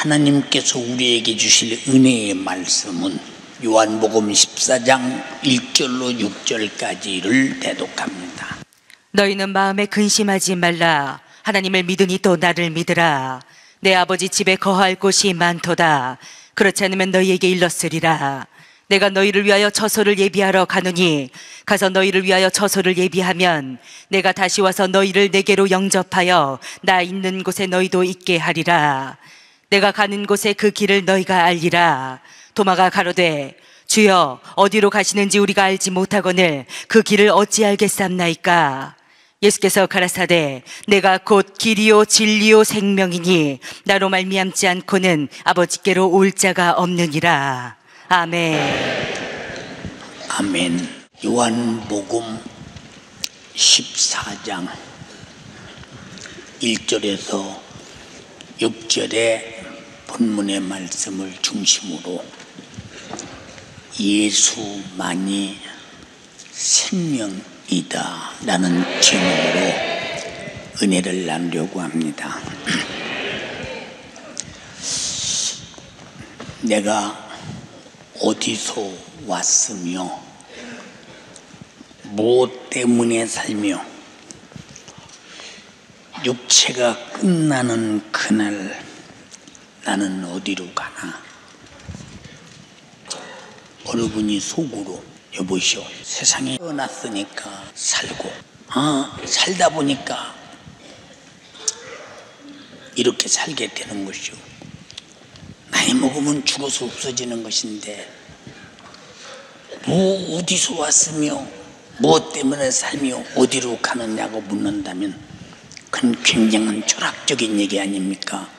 하나님께서 우리에게 주실 은혜의 말씀은 요한복음 14장 1절로 6절까지를 대독합니다. 너희는 마음에 근심하지 말라. 하나님을 믿으니 또 나를 믿으라. 내 아버지 집에 거할 곳이 많도다. 그렇지 않으면 너희에게 일렀으리라. 내가 너희를 위하여 처소를 예비하러 가노니 가서 너희를 위하여 처소를 예비하면 내가 다시 와서 너희를 내게로 영접하여 나 있는 곳에 너희도 있게 하리라. 내가 가는 곳에 그 길을 너희가 알리라. 도마가 가로되 주여 어디로 가시는지 우리가 알지 못하거늘 그 길을 어찌 알겠삼나이까. 예수께서 가라사대 내가 곧 길이요 진리요 생명이니 나로 말미암지 않고는 아버지께로 올 자가 없느니라. 아멘. 아멘. 요한복음 14장 1절에서 6절의 본문의 말씀을 중심으로 예수만이 생명이다 라는 제목으로 은혜를 나누려고 합니다. 내가 어디서 왔으며 무엇 때문에 살며 육체가 끝나는 그날 나는 어디로 가나. 어느 분이 속으로 여보시오, 세상에 태어났으니까 살고 살다 보니까 이렇게 살게 되는 것이오. 나이 먹으면 죽어서 없어지는 것인데 뭐 어디서 왔으며 무엇 때문에 살며 어디로 가느냐고 묻는다면 그건 굉장한 철학적인 얘기 아닙니까?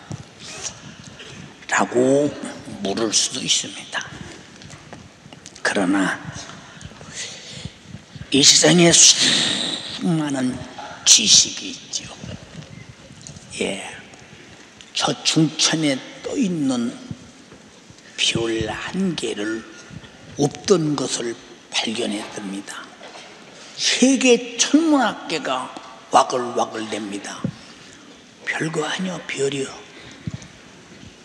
라고 물을 수도 있습니다. 그러나 이 세상에 수많은 지식이 있죠. 저 중천에 떠 있는 별 한 개를 없던 것을 발견했습니다. 세계 천문학계가 와글와글댑니다. 별거 아니요, 별이요.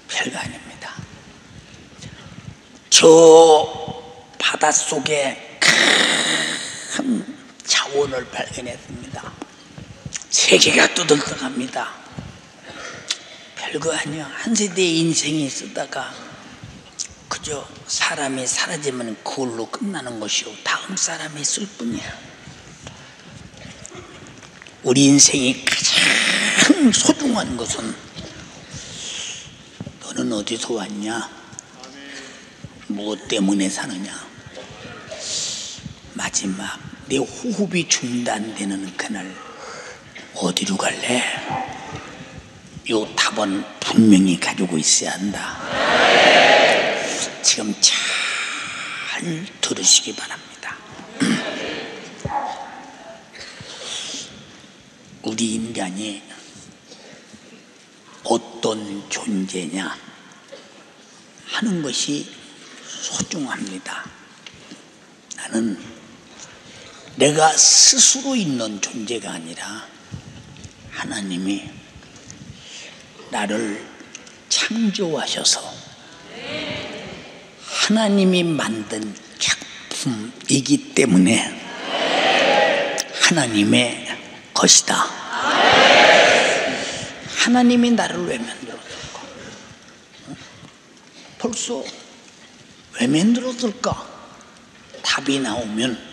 별거 아닙니다. 저 바닷속에 큰 자원을 발견했습니다. 세계가 떠들썩합니다. 별거 아니요. 한 세대의 인생이 쓰다가 그저 사람이 사라지면 그걸로 끝나는 것이요. 다음 사람이 있을 뿐이야. 우리 인생이 가장 소중한 것은 너는 어디서 왔냐? 무엇 때문에 사느냐? 마지막 내 호흡이 중단되는 그날 어디로 갈래? 요 답은 분명히 가지고 있어야 한다. 지금 잘 들으시기 바랍니다. 우리 인간이 어떤 존재냐 하는 것이 소중합니다. 나는 내가 스스로 있는 존재가 아니라 하나님이 나를 창조하셔서 하나님이 만든 작품이기 때문에 하나님의 것이다. 하나님이 나를 왜 만들었을까? 벌써 왜 만들었을까? 답이 나오면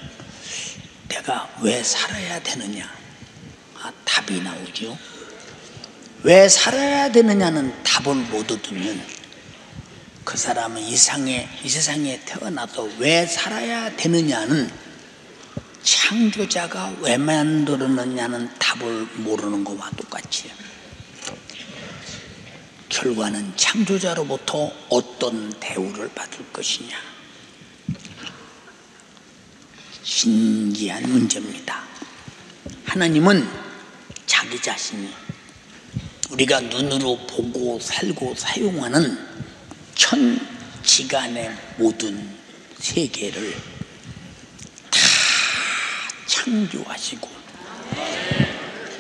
내가 왜 살아야 되느냐? 답이 나오죠. 왜 살아야 되느냐는 답을 못 얻으면 그 사람은 이 세상에 태어나서 왜 살아야 되느냐는 창조자가 왜 만들었느냐는 답을 모르는 것과 똑같이 결과는 창조자로부터 어떤 대우를 받을 것이냐. 신기한 문제입니다. 하나님은 자기 자신이 우리가 눈으로 보고 살고 사용하는 천지간의 모든 세계를 다 창조하시고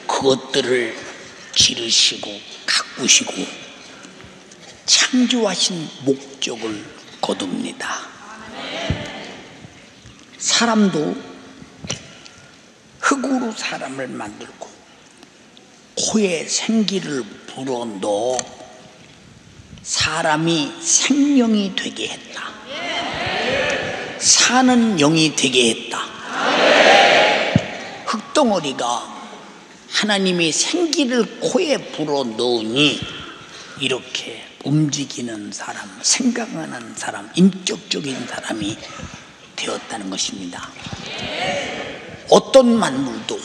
그것들을 기르시고 가꾸시고 창조하신 목적을 거둡니다. 사람도 흙으로 사람을 만들고 코에 생기를 불어넣어 사람이 생명이 되게 했다. 사는 영이 되게 했다. 흙덩어리가 하나님이 생기를 코에 불어넣으니 이렇게 움직이는 사람, 생각하는 사람, 인격적인 사람이 되었다는 것입니다. 어떤 만물도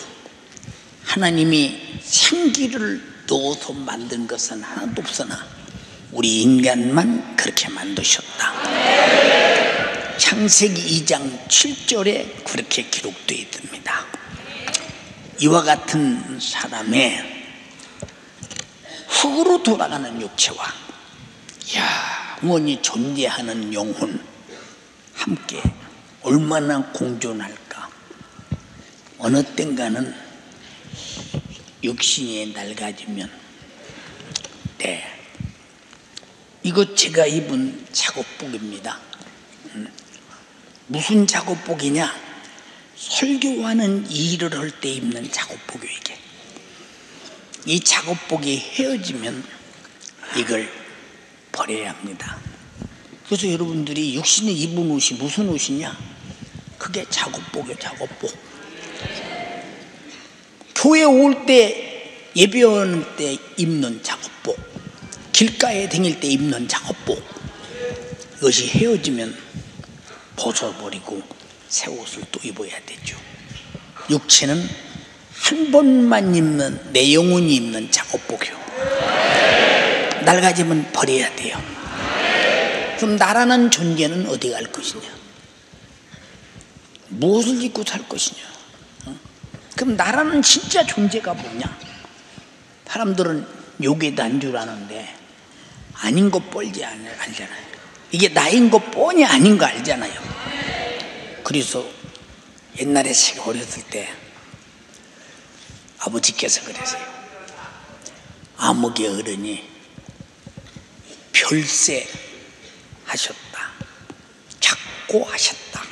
하나님이 생기를 넣어서 만든 것은 하나도 없으나 우리 인간만 그렇게 만드셨다. 창세기 2장 7절에 그렇게 기록되어 있습니다. 이와 같은 사람의 흙으로 돌아가는 육체와 영원히 존재하는 영혼 함께 얼마나 공존할까. 어느 땐가는 육신이 낡아지면 이거 제가 입은 작업복입니다. 무슨 작업복이냐? 설교하는 일을 할 때 입는 작업복이에요. 이게 이 작업복이 헤어지면 이걸 버려야 합니다. 그래서 여러분들이 육신에 입은 옷이 무슨 옷이냐? 그게 작업복이에요. 작업복. 교회 올 때, 예배하는 때 입는 작업복, 길가에 다닐 때 입는 작업복, 이것이 헤어지면 벗어버리고 새 옷을 또 입어야 되죠. 육체는 한 번만 입는, 내 영혼이 입는 작업복이요. 낡아지면 버려야 돼요. 그럼 나라는 존재는 어디 갈 것이냐? 무엇을 입고 살 것이냐? 그럼 나라는 진짜 존재가 뭐냐? 사람들은 욕이 난 줄 아는데 아닌 거 뻔히 알잖아요. 이게 나인 거 뻔히 아닌 거 알잖아요. 그래서 옛날에 제가 어렸을 때 아버지께서 그러세요. 암흑의 어른이 별세 하셨다, 작고하셨다,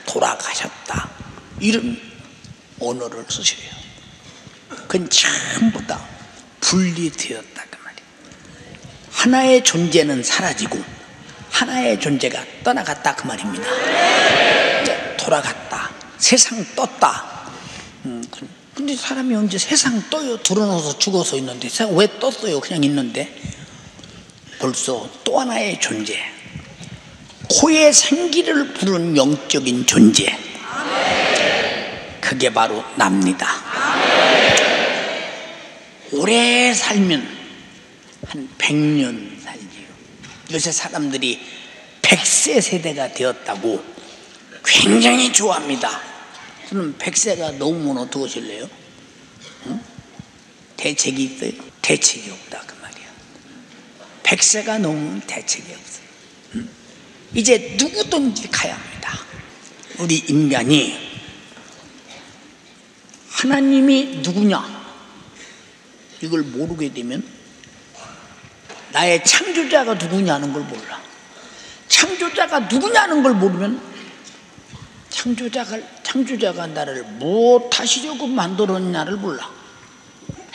돌아가셨다, 이런 언어를 쓰셔요. 그건 전부 다 분리되었다 그 말이에요. 하나의 존재는 사라지고 하나의 존재가 떠나갔다 그 말입니다. 돌아갔다, 세상 떴다. 근데 사람이 언제 세상 떠요? 드러나서 죽어서 있는데 세상 왜 떴어요? 그냥 있는데 벌써 또 하나의 존재, 코에 생기를 부른 영적인 존재, 그게 바로 납니다. 오래 살면 한 100년 살지요. 요새 사람들이 100세 세대가 되었다고 굉장히 좋아합니다. 저는 100세가 넘으면 어떡하실래요? 응? 대책이 있어요? 대책이 없다 그 말이야. 100세가 넘으면 대책이 없어요. 응? 이제 누구든지 가야 합니다. 우리 인간이 하나님이 누구냐 이걸 모르게 되면 나의 창조자가 누구냐는 걸 몰라. 창조자가 누구냐는 걸 모르면 창조자가 나를 무엇 하시려고 만들었냐를 몰라.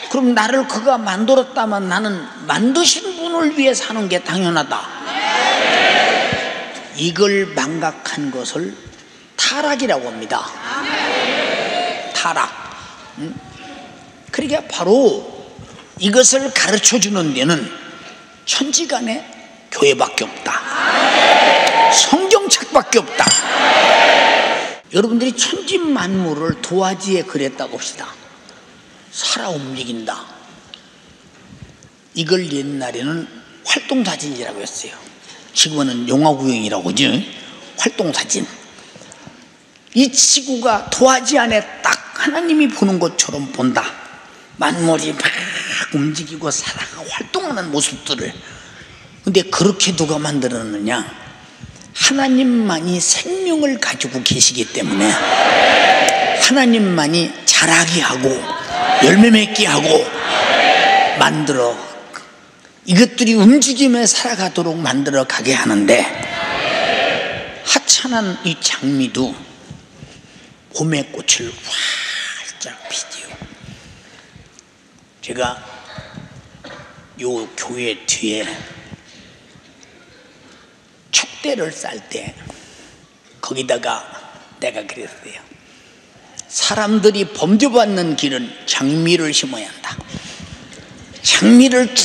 그럼 나를 그가 만들었다면 나는 만드신 분을 위해 사는 게 당연하다. 이걸 망각한 것을 타락이라고 합니다. 타락. 그러니까 바로 이것을 가르쳐 주는 데는 천지간에 교회밖에 없다. 성경책밖에 없다. 여러분들이 천지 만물을 도화지에 그렸다고 합시다. 살아 움직인다. 이걸 옛날에는 활동사진이라고 했어요. 지금은 영화구형이라고 하죠. 활동사진. 이 지구가 도화지 안에 딱 하나님이 보는 것처럼 본다. 만물이 막 움직이고 살아가 활동하는 모습들을. 근데 그렇게 누가 만들었느냐? 하나님만이 생명을 가지고 계시기 때문에 하나님만이 자라게 하고 열매 맺게 하고 만들어 이것들이 움직임에 살아가도록 만들어 가게 하는데, 하찮은 이 장미도 봄의 꽃을 활짝 피지요. 제가 요 교회 뒤에 축대를 쌀 때 거기다가 내가 그랬어요. 사람들이 범죄받는 길은 장미를 심어야 한다. 장미를 쭉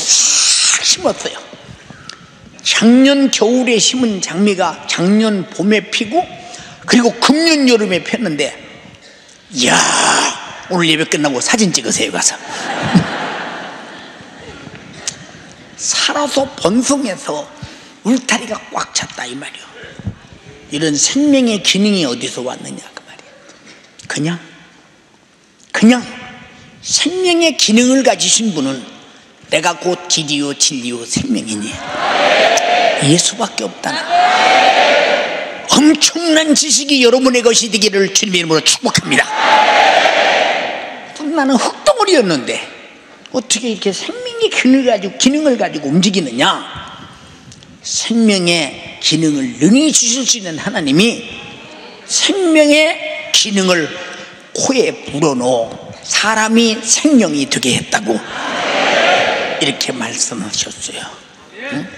심었어요. 작년 겨울에 심은 장미가 작년 봄에 피고, 그리고 금년 여름에 폈는데, 이야, 오늘 예배 끝나고 사진 찍으세요 가서. 살아서 번성해서 울타리가 꽉 찼다 이 말이요. 이런 생명의 기능이 어디서 왔느냐 그 말이에요. 그냥 생명의 기능을 가지신 분은 내가 곧 길이요 진리요 생명이니 예수밖에 없다는 엄청난 지식이 여러분의 것이 되기를 주님의 이름으로 축복합니다. 나는 흙덩어리였는데 어떻게 이렇게 생명의 기능을 가지고 움직이느냐? 생명의 기능을 능히 주실 수 있는 하나님이 생명의 기능을 코에 불어넣어 사람이 생명이 되게 했다고 이렇게 말씀하셨어요. 응?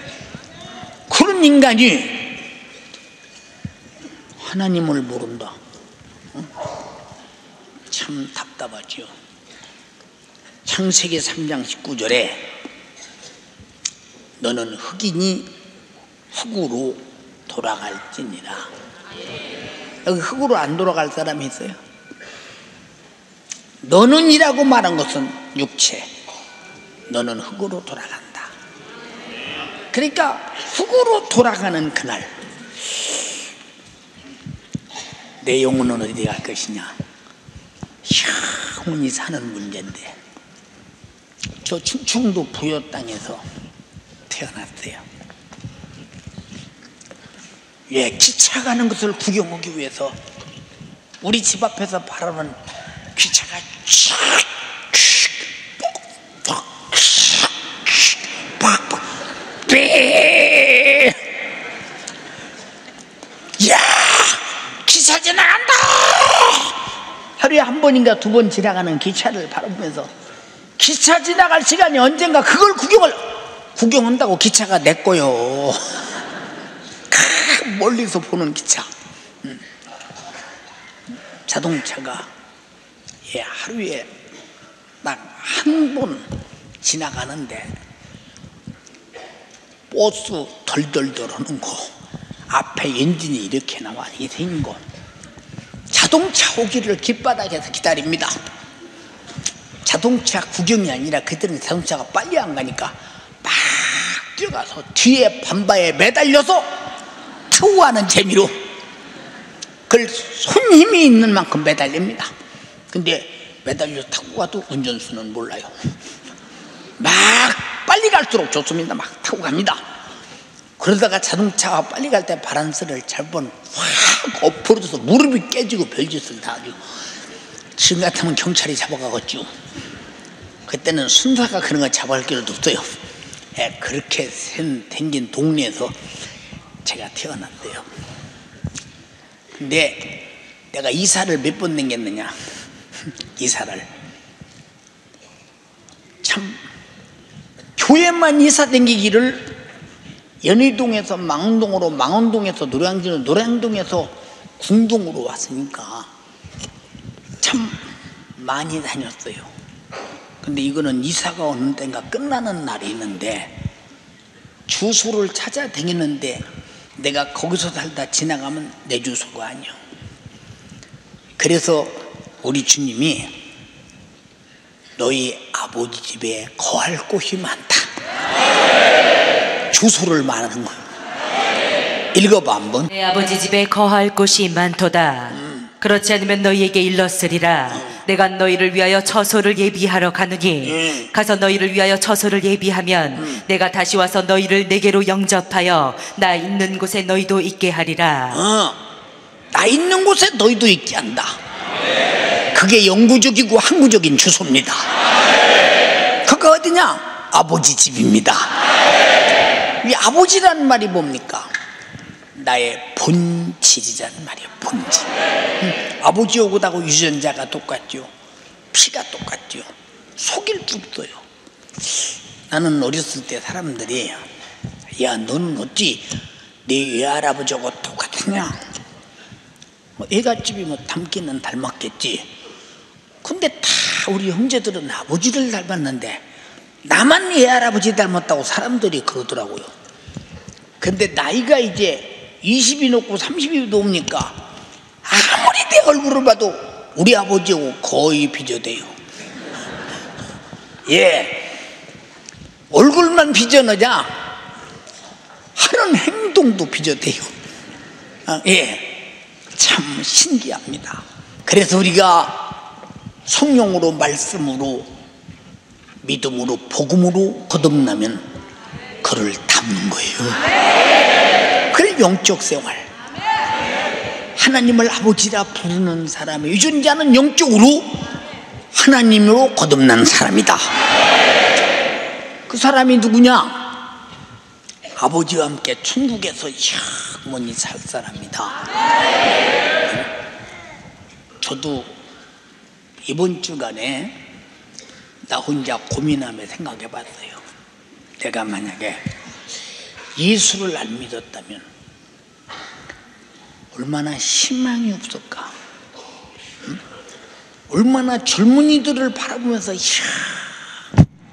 그런 인간이 하나님을 모른다. 응? 참 답답하죠. 창세기 3장 19절에 너는 흙이니 흙으로 돌아갈지니라. 여기 흙으로 안 돌아갈 사람이 있어요? 너는 이라고 말한 것은 육체, 너는 흙으로 돌아간다. 그러니까 흙으로 돌아가는 그날 내 영혼은 어디 갈 것이냐? 영원히 사는 문제인데, 저 충청도 부여 땅에서 태어났어요. 왜 기차 가는 것을 구경하기 위해서 우리 집 앞에서 바라보는 기차가 야, 기차 지나간다. 하루에 한 번인가 두 번 지나가는 기차를 바라보면서 기차 지나갈 시간이 언젠가 그걸 구경한다고. 기차가 내 거요. 멀리서 보는 기차. 자동차가 하루에 딱 한 번 지나가는데 버스 덜덜덜 하는 거, 앞에 엔진이 이렇게 나와 이게 생긴 거, 자동차 오기를 길바닥에서 기다립니다. 자동차 구경이 아니라 그들은 자동차가 빨리 안 가니까 막 뛰어가서 뒤에 반바에 매달려서 타고 가는 재미로 그걸 손 힘이 있는 만큼 매달립니다. 근데 매달려 타고 가도 운전수는 몰라요. 막 빨리 갈수록 좋습니다. 막 타고 갑니다. 그러다가 자동차가 빨리 갈 때 바란스를 잘못 확 엎어져서 무릎이 깨지고 별짓을 다 하죠. 지금 같으면 경찰이 잡아가겠죠. 그때는 순사가 그런 거 잡아갈 길도 없어요. 그렇게 생긴 동네에서 제가 태어났어요. 근데 내가 이사를 몇 번 다녔느냐? 이사를 참, 교회만 이사 다니기를 연희동에서 망원동으로, 망원동에서 노량진으로, 노량동에서 궁동으로 왔으니까 참 많이 다녔어요. 근데 이거는 이사가 오는 때인가 끝나는 날이 있는데 주소를 찾아다니는데 내가 거기서 살다 지나가면 내 주소가 아니야. 그래서 우리 주님이 너희 아버지 집에 거할 곳이 많다. 주소를 말하는 거야. 읽어봐 한번. 내 아버지 집에 거할 곳이 많도다. 그렇지 않으면 너희에게 일렀으리라. 내가 너희를 위하여 처소를 예비하러 가느니 가서 너희를 위하여 처소를 예비하면 내가 다시 와서 너희를 내게로 영접하여 나 있는 곳에 너희도 있게 하리라. 나 있는 곳에 너희도 있게 한다. 그게 영구적이고 항구적인 주소입니다. 그거 어디냐? 아버지 집입니다. 이 아버지라는 말이 뭡니까? 나의 본질이라는 말이에요. 본질. 아버지하고 유전자가 똑같죠. 피가 똑같죠. 속일 수 없어요. 나는 어렸을 때 사람들이 야 너는 어찌 네 외할아버지하고 똑같으냐? 애갓집이 뭐 닮기는 닮았겠지. 근데 다 우리 형제들은 아버지를 닮았는데 나만 외할아버지 닮았다고 사람들이 그러더라고요. 근데 나이가 이제 20이 넘고 30이 넘으니까 아무리 내 얼굴을 봐도 우리 아버지하고 거의 비교돼요. 예, 얼굴만 비전하자 하는 행동도 비교돼요. 예, 참 신기합니다. 그래서 우리가 성령으로 말씀으로 믿음으로 복음으로 거듭나면 그를 닮는 거예요. 그래 영적 생활. 하나님을 아버지라 부르는 사람의 유전자는 영적으로 하나님으로 거듭난 사람이다. 그 사람이 누구냐? 아버지와 함께 천국에서 영원히 살 사람이다. 저도 이번 주간에 나 혼자 고민하며 생각해 봤어요. 내가 만약에 예수를 안 믿었다면 얼마나 희망이 없을까? 얼마나 젊은이들을 바라보면서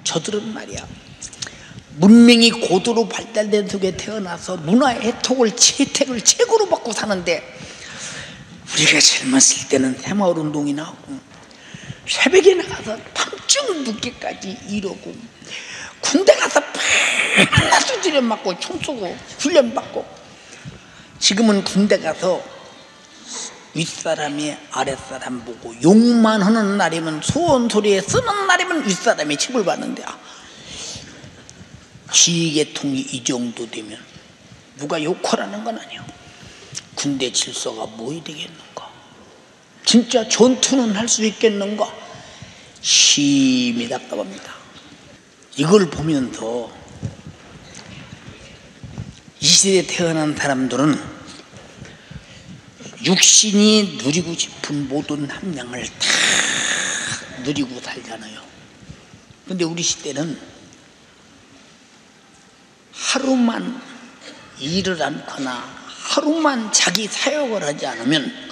저들은 말이야 문명이 고도로 발달된 속에 태어나서 문화의 혜택을 최고로 받고 사는데 우리가 젊었을 때는 새마을운동이나 하고 새벽에 나가서 밤중 늦게까지 이러고 군대 가서 밤낮 지려 맞고 총 쏘고 훈련 받고 지금은 군대 가서 윗사람이 아랫사람 보고 욕만 하는 날이면 소원 소리에 쓰는 날이면 윗사람이 칩을 받는데 지휘계통이 이 정도 되면 누가 욕하라는 건 아니야. 군대 질서가 뭐이 되겠는가? 진짜 전투는 할 수 있겠는가? 힘이 답답합니다. 이걸 보면서 이 시대에 태어난 사람들은 육신이 누리고 싶은 모든 함량을 다 누리고 살잖아요. 근데 우리 시대는 하루만 일을 않거나 하루만 자기 사역을 하지 않으면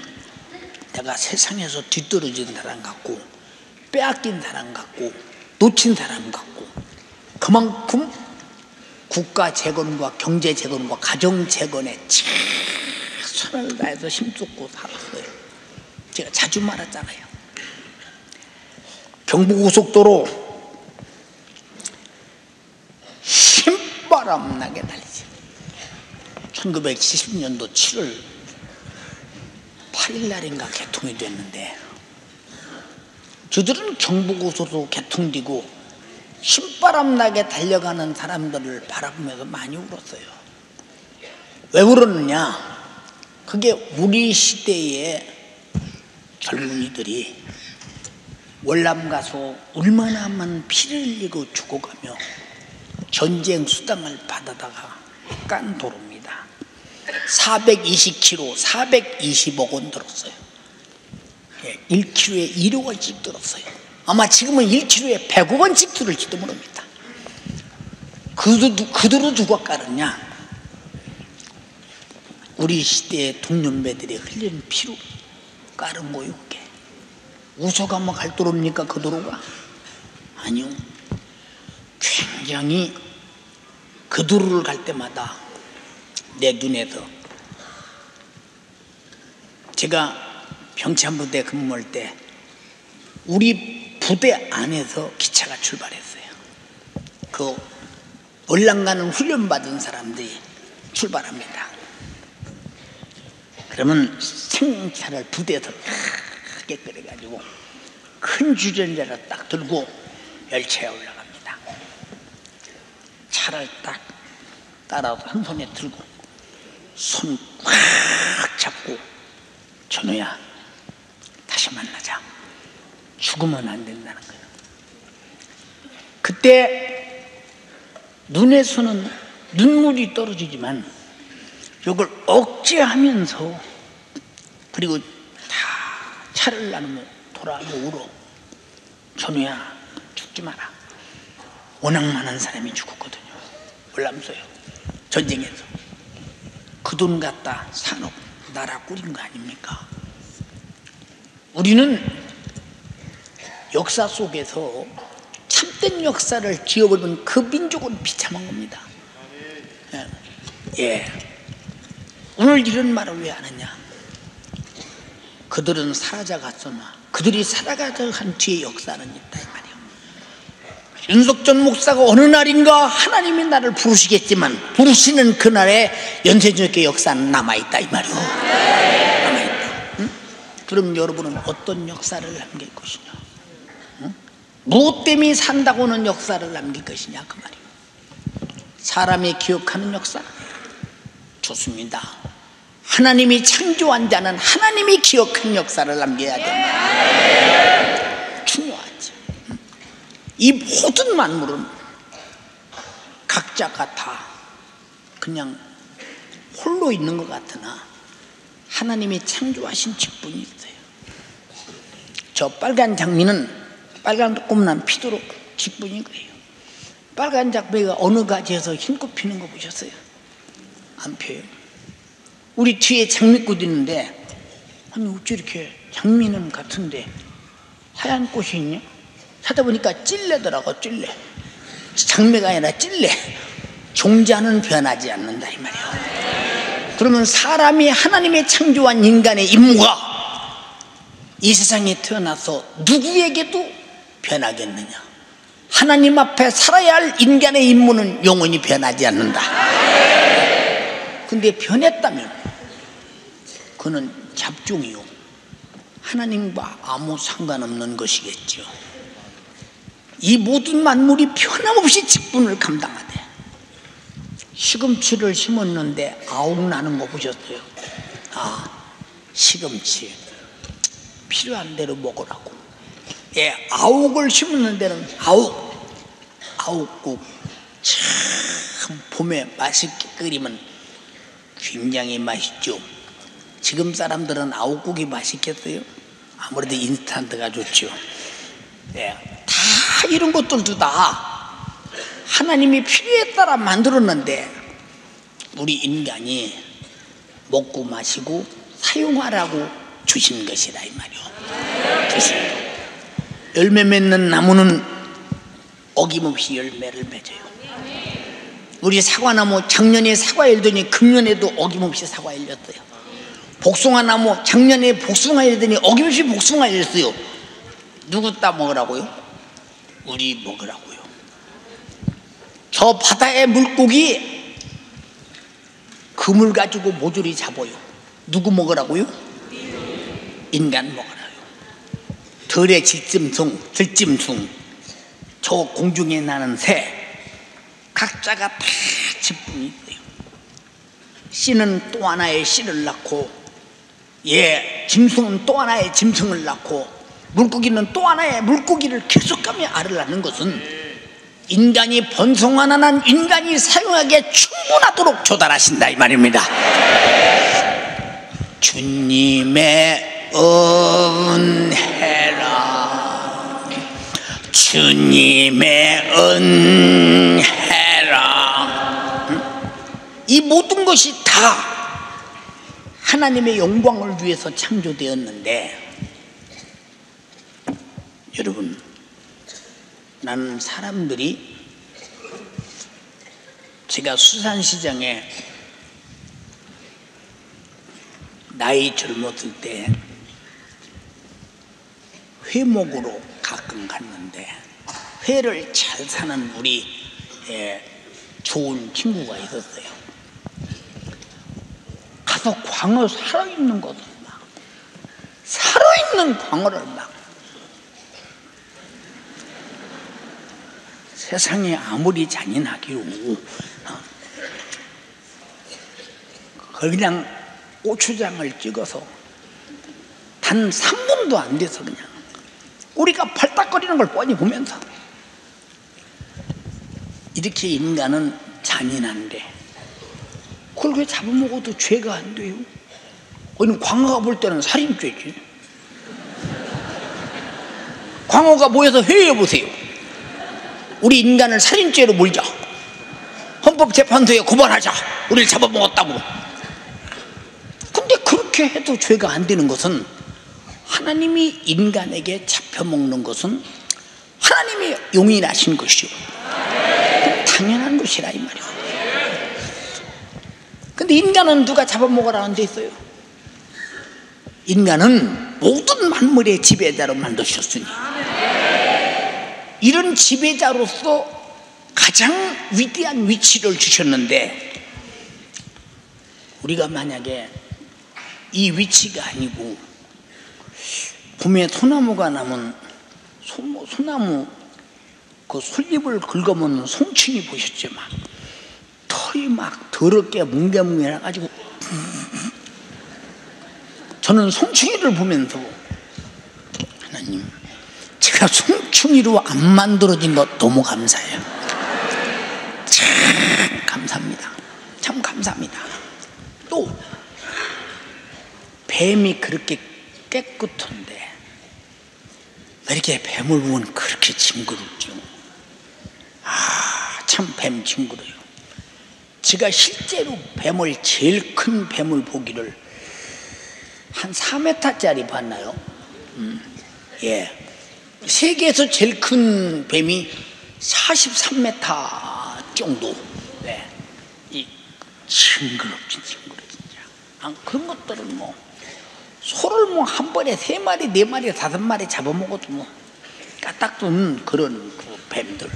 내가 세상에서 뒤떨어진 사람 같고 빼앗긴 사람 같고 놓친 사람 같고 그만큼 국가 재건과 경제 재건과 가정 재건에 최선을 다해서 힘쏟고 살았어요. 제가 자주 말했잖아요. 경부고속도로 신바람 나게 달리지. 1970년도 7월 8일 날인가 개통이 됐는데 저들은 경부고속도로 개통되고 신바람 나게 달려가는 사람들을 바라보면서 많이 울었어요. 왜 울었느냐? 그게 우리 시대의 젊은이들이 월남 가서 얼마나 많은 피를 흘리고 죽어가며 전쟁 수당을 받아다가 깐 도로입니다. 420km, 420억 원 들었어요. 1km에 1억 원씩 들었어요. 아마 지금은 1km에 100억 원씩 들을지도 모릅니다. 그대로 누가 깔았냐? 우리 시대의 동년배들이 흘린 피로 깔은 거요. 그게 웃어가면 갈 도로입니까? 그 도로가? 아니요. 굉장히 그 도로를 갈 때마다 내 눈에서 제가 병참부대 근무할 때 우리 부대 안에서 기차가 출발했어요. 그 월남 가는 훈련받은 사람들이 출발합니다. 그러면 승차를 부대에서 크게 끓여가지고 큰 주전자를 딱 들고 열차에 올라갑니다. 차를 딱 따라서 한 손에 들고 손 꽉 잡고 전우야 다시 만나자. 죽으면 안 된다는 거예요. 그때 눈에서는 눈물이 떨어지지만 이걸 억제하면서, 그리고 다 차를 나누며 돌아오며 울어. 전우야, 죽지 마라. 워낙 많은 사람이 죽었거든요. 월남소요. 전쟁에서. 그 돈 갖다 산업, 나라 꾸린 거 아닙니까? 우리는 역사 속에서 참된 역사를 지어버리면 그 민족은 비참한 겁니다. 예. 오늘 이런 말을 왜 안 하냐? 그들은 사라져갔으나 그들이 살아가간 뒤에 역사는 있다, 이 말이에요. 윤석전 목사가 어느 날인가 하나님이 나를 부르시겠지만 부르시는 그날에 연세주의 역사는 남아있다, 이 말이에요. 남아있다. 응? 그럼 여러분은 어떤 역사를 남길 것이냐? 응? 무엇 때문에 산다고는 역사를 남길 것이냐, 그 말이에요. 사람이 기억하는 역사? 좋습니다. 하나님이 창조한 자는 하나님이 기억한 역사를 남겨야 된다. 중요하죠. 이 모든 만물은 각자가 다 그냥 홀로 있는 것 같으나 하나님이 창조하신 직분이 있어요. 저 빨간 장미는 빨간 꼼난 피도록 직분이 그래요. 빨간 장미가 어느 가지에서 흰꽃 피는 거 보셨어요? 안 펴요. 우리 뒤에 장미꽃 있는데, 아니 어째 이렇게 장미는 같은데 하얀 꽃이 있냐? 찾아보니까 찔레더라고. 찔레. 장미가 아니라 찔레. 종자는 변하지 않는다, 이 말이에요. 그러면 사람이 하나님의 창조한 인간의 임무가 이 세상에 태어나서 누구에게도 변하겠느냐? 하나님 앞에 살아야 할 인간의 임무는 영원히 변하지 않는다. 근데 변했다면 그는 잡종이요, 하나님과 아무 상관없는 것이겠죠. 이 모든 만물이 변함없이 직분을 감당하되, 시금치를 심었는데 아욱 나는 거 보셨어요? 아, 시금치 필요한 대로 먹으라고. 예, 아욱을 심는 데는 아욱국 참 봄에 맛있게 끓이면 굉장히 맛있죠. 지금 사람들은 아욱국이 맛있겠어요? 아무래도 인스턴트가 좋죠. 예, 다 이런 것들도 다 하나님이 필요에 따라 만들었는데 우리 인간이 먹고 마시고 사용하라고 주신 것이다, 이 말이요. 주신 것. 열매 맺는 나무는 어김없이 열매를 맺어요. 우리 사과나무 작년에 사과 열더니 금년에도 어김없이 사과 열렸어요. 복숭아나무 작년에 복숭아 열더니 어김없이 복숭아 열렸어요. 누구 따 먹으라고요? 우리 먹으라고요. 저 바다의 물고기 그물 가지고 모조리 잡아요. 누구 먹으라고요? 인간 먹으라고요. 들의 들짐승, 저 공중에 나는 새, 각자가 다 직분이 있어요. 씨는 또 하나의 씨를 낳고, 예, 짐승은 또 하나의 짐승을 낳고, 물고기는 또 하나의 물고기를 계속하며 알을 낳는 것은 인간이 번성하는 한 인간이 사용하기에 충분하도록 조달하신다, 이 말입니다. 주님의 은혜라, 주님의 은혜라. 이 모든 것이 다 하나님의 영광을 위해서 창조되었는데, 여러분, 나는 사람들이, 제가 수산시장에 나이 젊었을 때 회목으로 가끔 갔는데, 회를 잘 사는 우리 좋은 친구가 있었어요. 가서 광어 살아있는 것을 막, 살아있는 광어를 막, 세상에 아무리 잔인하기로 그냥 고추장을 찍어서 단 3분도 안 돼서 그냥 우리가 팔딱거리는 걸 뻔히 보면서 이렇게 인간은 잔인한데 그걸 왜 잡아먹어도 죄가 안 돼요? 아니, 광어가 볼 때는 살인죄지. 광어가 모여서 회의해 보세요. 우리 인간을 살인죄로 몰자. 헌법재판소에 고발하자. 우리를 잡아먹었다고. 근데 그렇게 해도 죄가 안 되는 것은, 하나님이 인간에게 잡혀먹는 것은 하나님이 용인하신 것이요, 당연한 것이라 이 말이야. 근데 인간은 누가 잡아먹으라는 데 있어요? 인간은 모든 만물의 지배자로 만드셨으니 이런 지배자로서 가장 위대한 위치를 주셨는데, 우리가 만약에 이 위치가 아니고 봄에 소나무가 나면 소나무 그 솔잎을 긁어먹는 송충이 보셨죠? 막 털이 막 더럽게 뭉게뭉게 해가지고, 저는 송충이를 보면서 하나님, 제가 송충이로 안 만들어진 것 너무 감사해요. 참 감사합니다. 참 감사합니다. 또 뱀이 그렇게 깨끗한데 왜 이렇게 뱀을 보면 그렇게 징그럽죠? 참 뱀 징그러요. 제가 실제로 뱀을, 제일 큰 뱀을 보기를 한 4m짜리 봤나요? 예. 세계에서 제일 큰 뱀이 43m 정도. 네. 이 징그럽지, 징그러 진짜. 그런 것들은 뭐 소를 뭐 한 번에 3마리, 4마리, 5마리 잡아먹어도 뭐 까딱도는 그런 그 뱀들.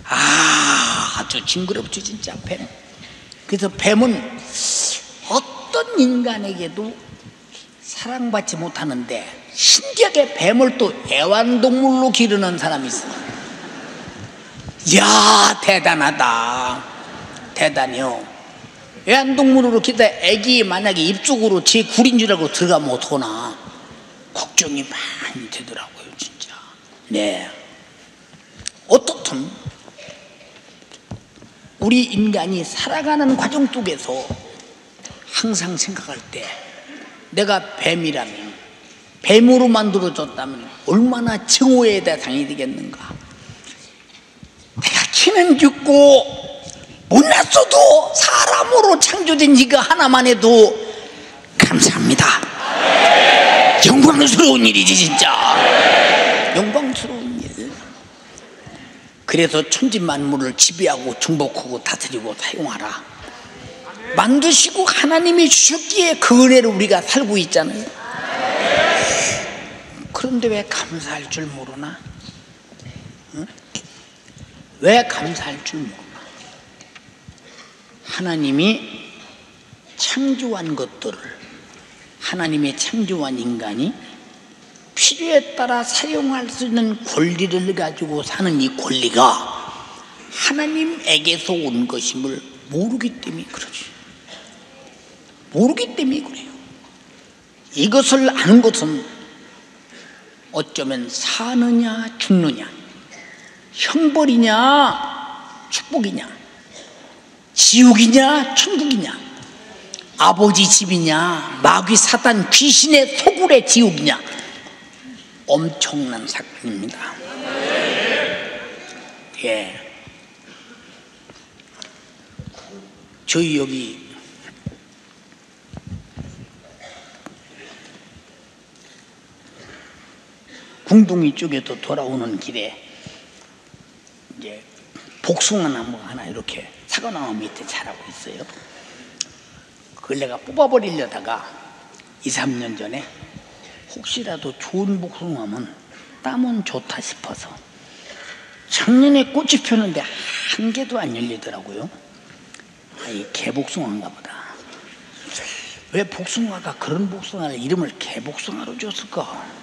아주 징그럽죠 진짜 뱀. 그래서 뱀은 어떤 인간에게도 사랑받지 못하는데, 신기하게 뱀을 또 애완동물로 기르는 사람이 있어. 이야, 대단하다. 대단해요. 애완동물로 기르다 애기 만약에 입속으로 제 굴인 줄 알고 들어가면 어떡하나 걱정이 많이 되더라고요 진짜. 네. 어떻든 우리 인간이 살아가는 과정 속에서 항상 생각할 때, 내가 뱀이라면, 뱀으로 만들어졌다면 얼마나 증오에 당해야 되겠는가. 내가 키는 죽고 못났어도 사람으로 창조된 이거 하나만 해도 감사합니다. 영광스러운 일이지 진짜. 영광스러운 일. 그래서 천지만물을 지배하고 정복하고 다스리고 사용하라 만드시고 하나님이 주셨기에 그 은혜를 우리가 살고 있잖아요. 그런데 왜 감사할 줄 모르나? 응? 왜 감사할 줄 모르나? 하나님이 창조한 것들을, 하나님의 창조한 인간이 필요에 따라 사용할 수 있는 권리를 가지고 사는 이 권리가 하나님에게서 온 것임을 모르기 때문에 그러지. 모르기 때문에 그래요. 이것을 아는 것은 어쩌면 사느냐 죽느냐, 형벌이냐 축복이냐, 지옥이냐 천국이냐, 아버지 집이냐 마귀 사단 귀신의 소굴의 지옥이냐, 엄청난 사건입니다. 예. 저희 여기 궁둥이 쪽에서 돌아오는 길에 이제 복숭아 나무가 하나 이렇게 사과나무 밑에 자라고 있어요. 그걸 내가 뽑아버리려다가 2, 3년 전에 혹시라도 좋은 복숭아면 따면 좋다 싶어서 작년에 꽃이 폈는데 한 개도 안 열리더라고요. 이 개복숭아인가 보다. 왜 복숭아가 그런 복숭아를 이름을 개복숭아로 줬을까?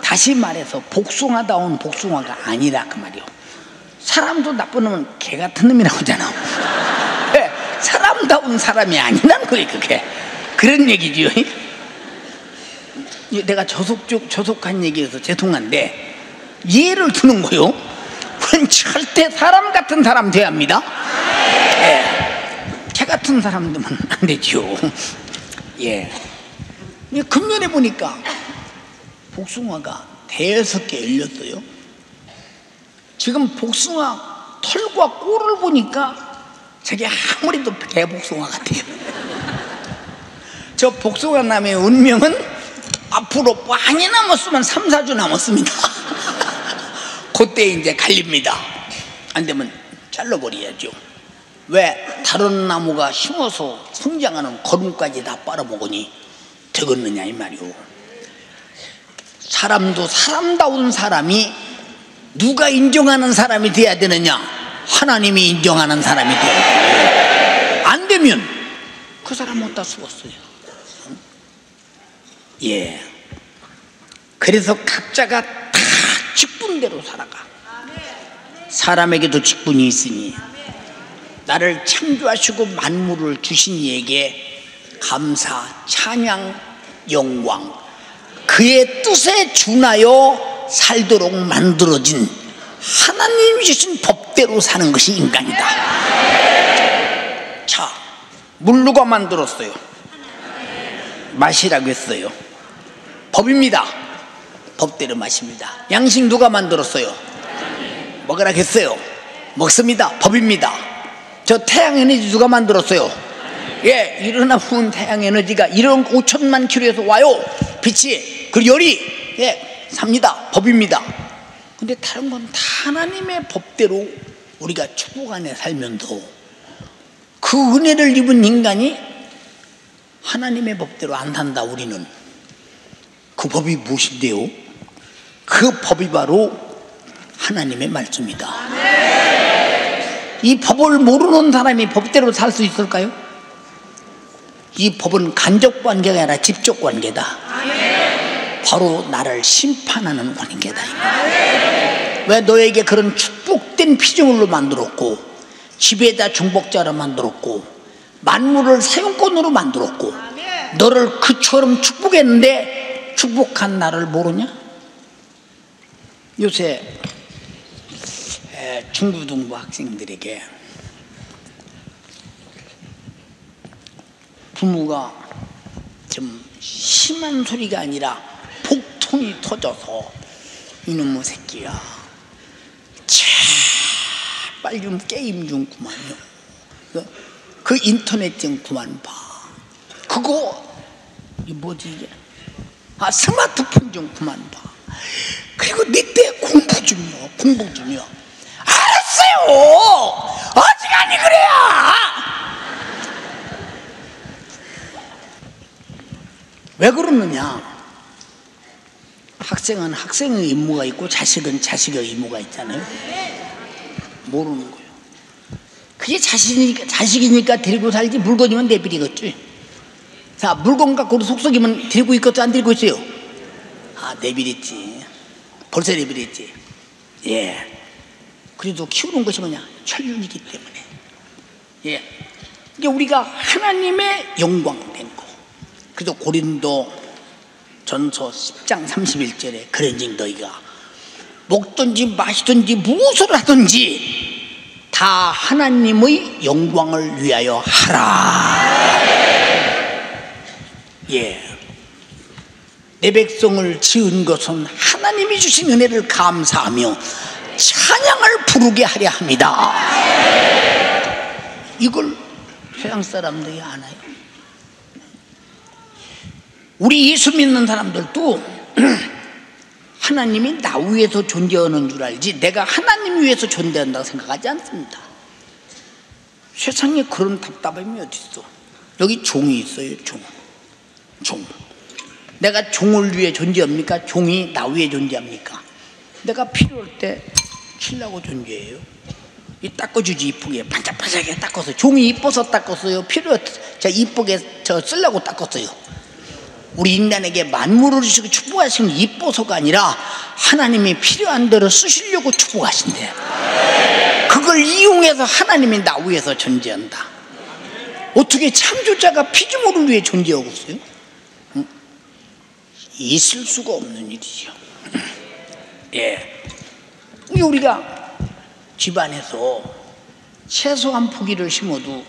다시 말해서 복숭아다운 복숭아가 아니라 그 말이요. 사람도 나쁜 놈은 개 같은 놈이라고 하잖아. 왜? 사람다운 사람이 아니라는 거예요 그게. 그런 얘기죠. 내가 저속한 얘기여서 죄송한데 예를 드는 거요. 그건 절대 사람 같은 사람 돼야 합니다. 예. 개 같은 사람 되면 안 되죠. 예. 금년에 보니까 복숭아가 대여섯 개 열렸어요. 지금 복숭아 털과 꼴을 보니까 저게 아무래도 개복숭아 같아요. 저 복숭아 나무의 운명은 앞으로 많이 남았으면 3, 4주 남았습니다. 그때 이제 갈립니다. 안 되면 잘라버려야죠. 왜? 다른 나무가 심어서 성장하는 거름까지 다 빨아먹으니 되겠느냐 이 말이오. 사람도 사람다운 사람이 누가 인정하는 사람이 돼야 되느냐? 하나님이 인정하는 사람이 돼야 돼요. 안 되면 그 사람 어디다 쓰겠어요? 예. 그래서 각자가 다 직분대로 살아가. 사람에게도 직분이 있으니 나를 창조하시고 만물을 주신 이에게 감사, 찬양, 영광, 그의 뜻에 준하여 살도록 만들어진 하나님이 주신 법대로 사는 것이 인간이다. 자, 물 누가 만들었어요? 마시라고 했어요. 법입니다. 법대로 마십니다. 양식 누가 만들었어요? 먹으라고 했어요. 먹습니다. 법입니다. 저 태양에너지 누가 만들었어요? 예, 일어나 부은 태양에너지가 1억 5천만 킬로에서 와요. 빛이, 그 열이, 예, 삽니다. 법입니다. 근데 다른 건 다 하나님의 법대로 우리가 축복 안에 살면서 그 은혜를 입은 인간이 하나님의 법대로 안 산다. 우리는 그 법이 무엇인데요? 그 법이 바로 하나님의 말씀이다. 이 법을 모르는 사람이 법대로 살 수 있을까요? 이 법은 간접 관계가 아니라 직접 관계다. 바로 나를 심판하는 관계다. 왜 너에게 그런 축복된 피조물로 만들었고 집에다 중복자로 만들었고 만물을 사용권으로 만들었고 너를 그처럼 축복했는데 축복한 나를 모르냐? 요새 중고등부 학생들에게 부모가 좀 심한 소리가 아니라 폭통이 터져서 이놈의 새끼야 제발 좀 게임 좀 그만요. 그 인터넷 좀 그만 봐. 그거 뭐지 이게? 스마트폰 좀 그만 봐. 그리고 네 때 공부 좀요. 공부 좀요. 알았어요. 어지간히 그래야. 왜 그러느냐? 학생은 학생의 임무가 있고 자식은 자식의 임무가 있잖아요. 모르는 거예요. 그게 자식이니까 데리고 살지 물건이면 내버리겠지. 자, 물건 갖고 속썩이면 데리고 있겠죠? 안 데리고 있어요? 내버렸지. 벌써 내버렸지. 예. 그래도 키우는 것이 뭐냐? 천륜이기 때문에. 예. 이게 우리가 하나님의 영광된 거. 그래서 고린도 전서 10장 31절에 그런즉 너희가 먹든지 마시든지 무엇을 하든지 다 하나님의 영광을 위하여 하라. 예. 내 백성을 지은 것은 하나님이 주신 은혜를 감사하며 찬양을 부르게 하려 합니다. 이걸 세상 사람들이 아나요? 우리 예수 믿는 사람들도 하나님이 나 위해서 존재하는 줄 알지 내가 하나님 위해서 존재한다고 생각하지 않습니다. 세상에 그런 답답함이 어디 있어? 여기 종이 있어요. 종. 내가 종을 위해 존재합니까? 종이 나 위해 존재합니까? 내가 필요할 때 치려고 존재해요. 이 닦아주지 이쁘게 반짝반짝하게 닦았어요. 종이 이뻐서 닦았어요. 이쁘게 쓰려고 닦았어요. 우리 인간에게 만물을 주시고 축복하시는 이뻐서가 아니라 하나님이 필요한 대로 쓰시려고 축복하신대요. 그걸 이용해서 하나님이 나 위해서 존재한다. 어떻게 창조자가 피조물을 위해 존재하고 있어요? 있을 수가 없는 일이죠. 예. 우리가 집안에서 채소 한 포기를 심어도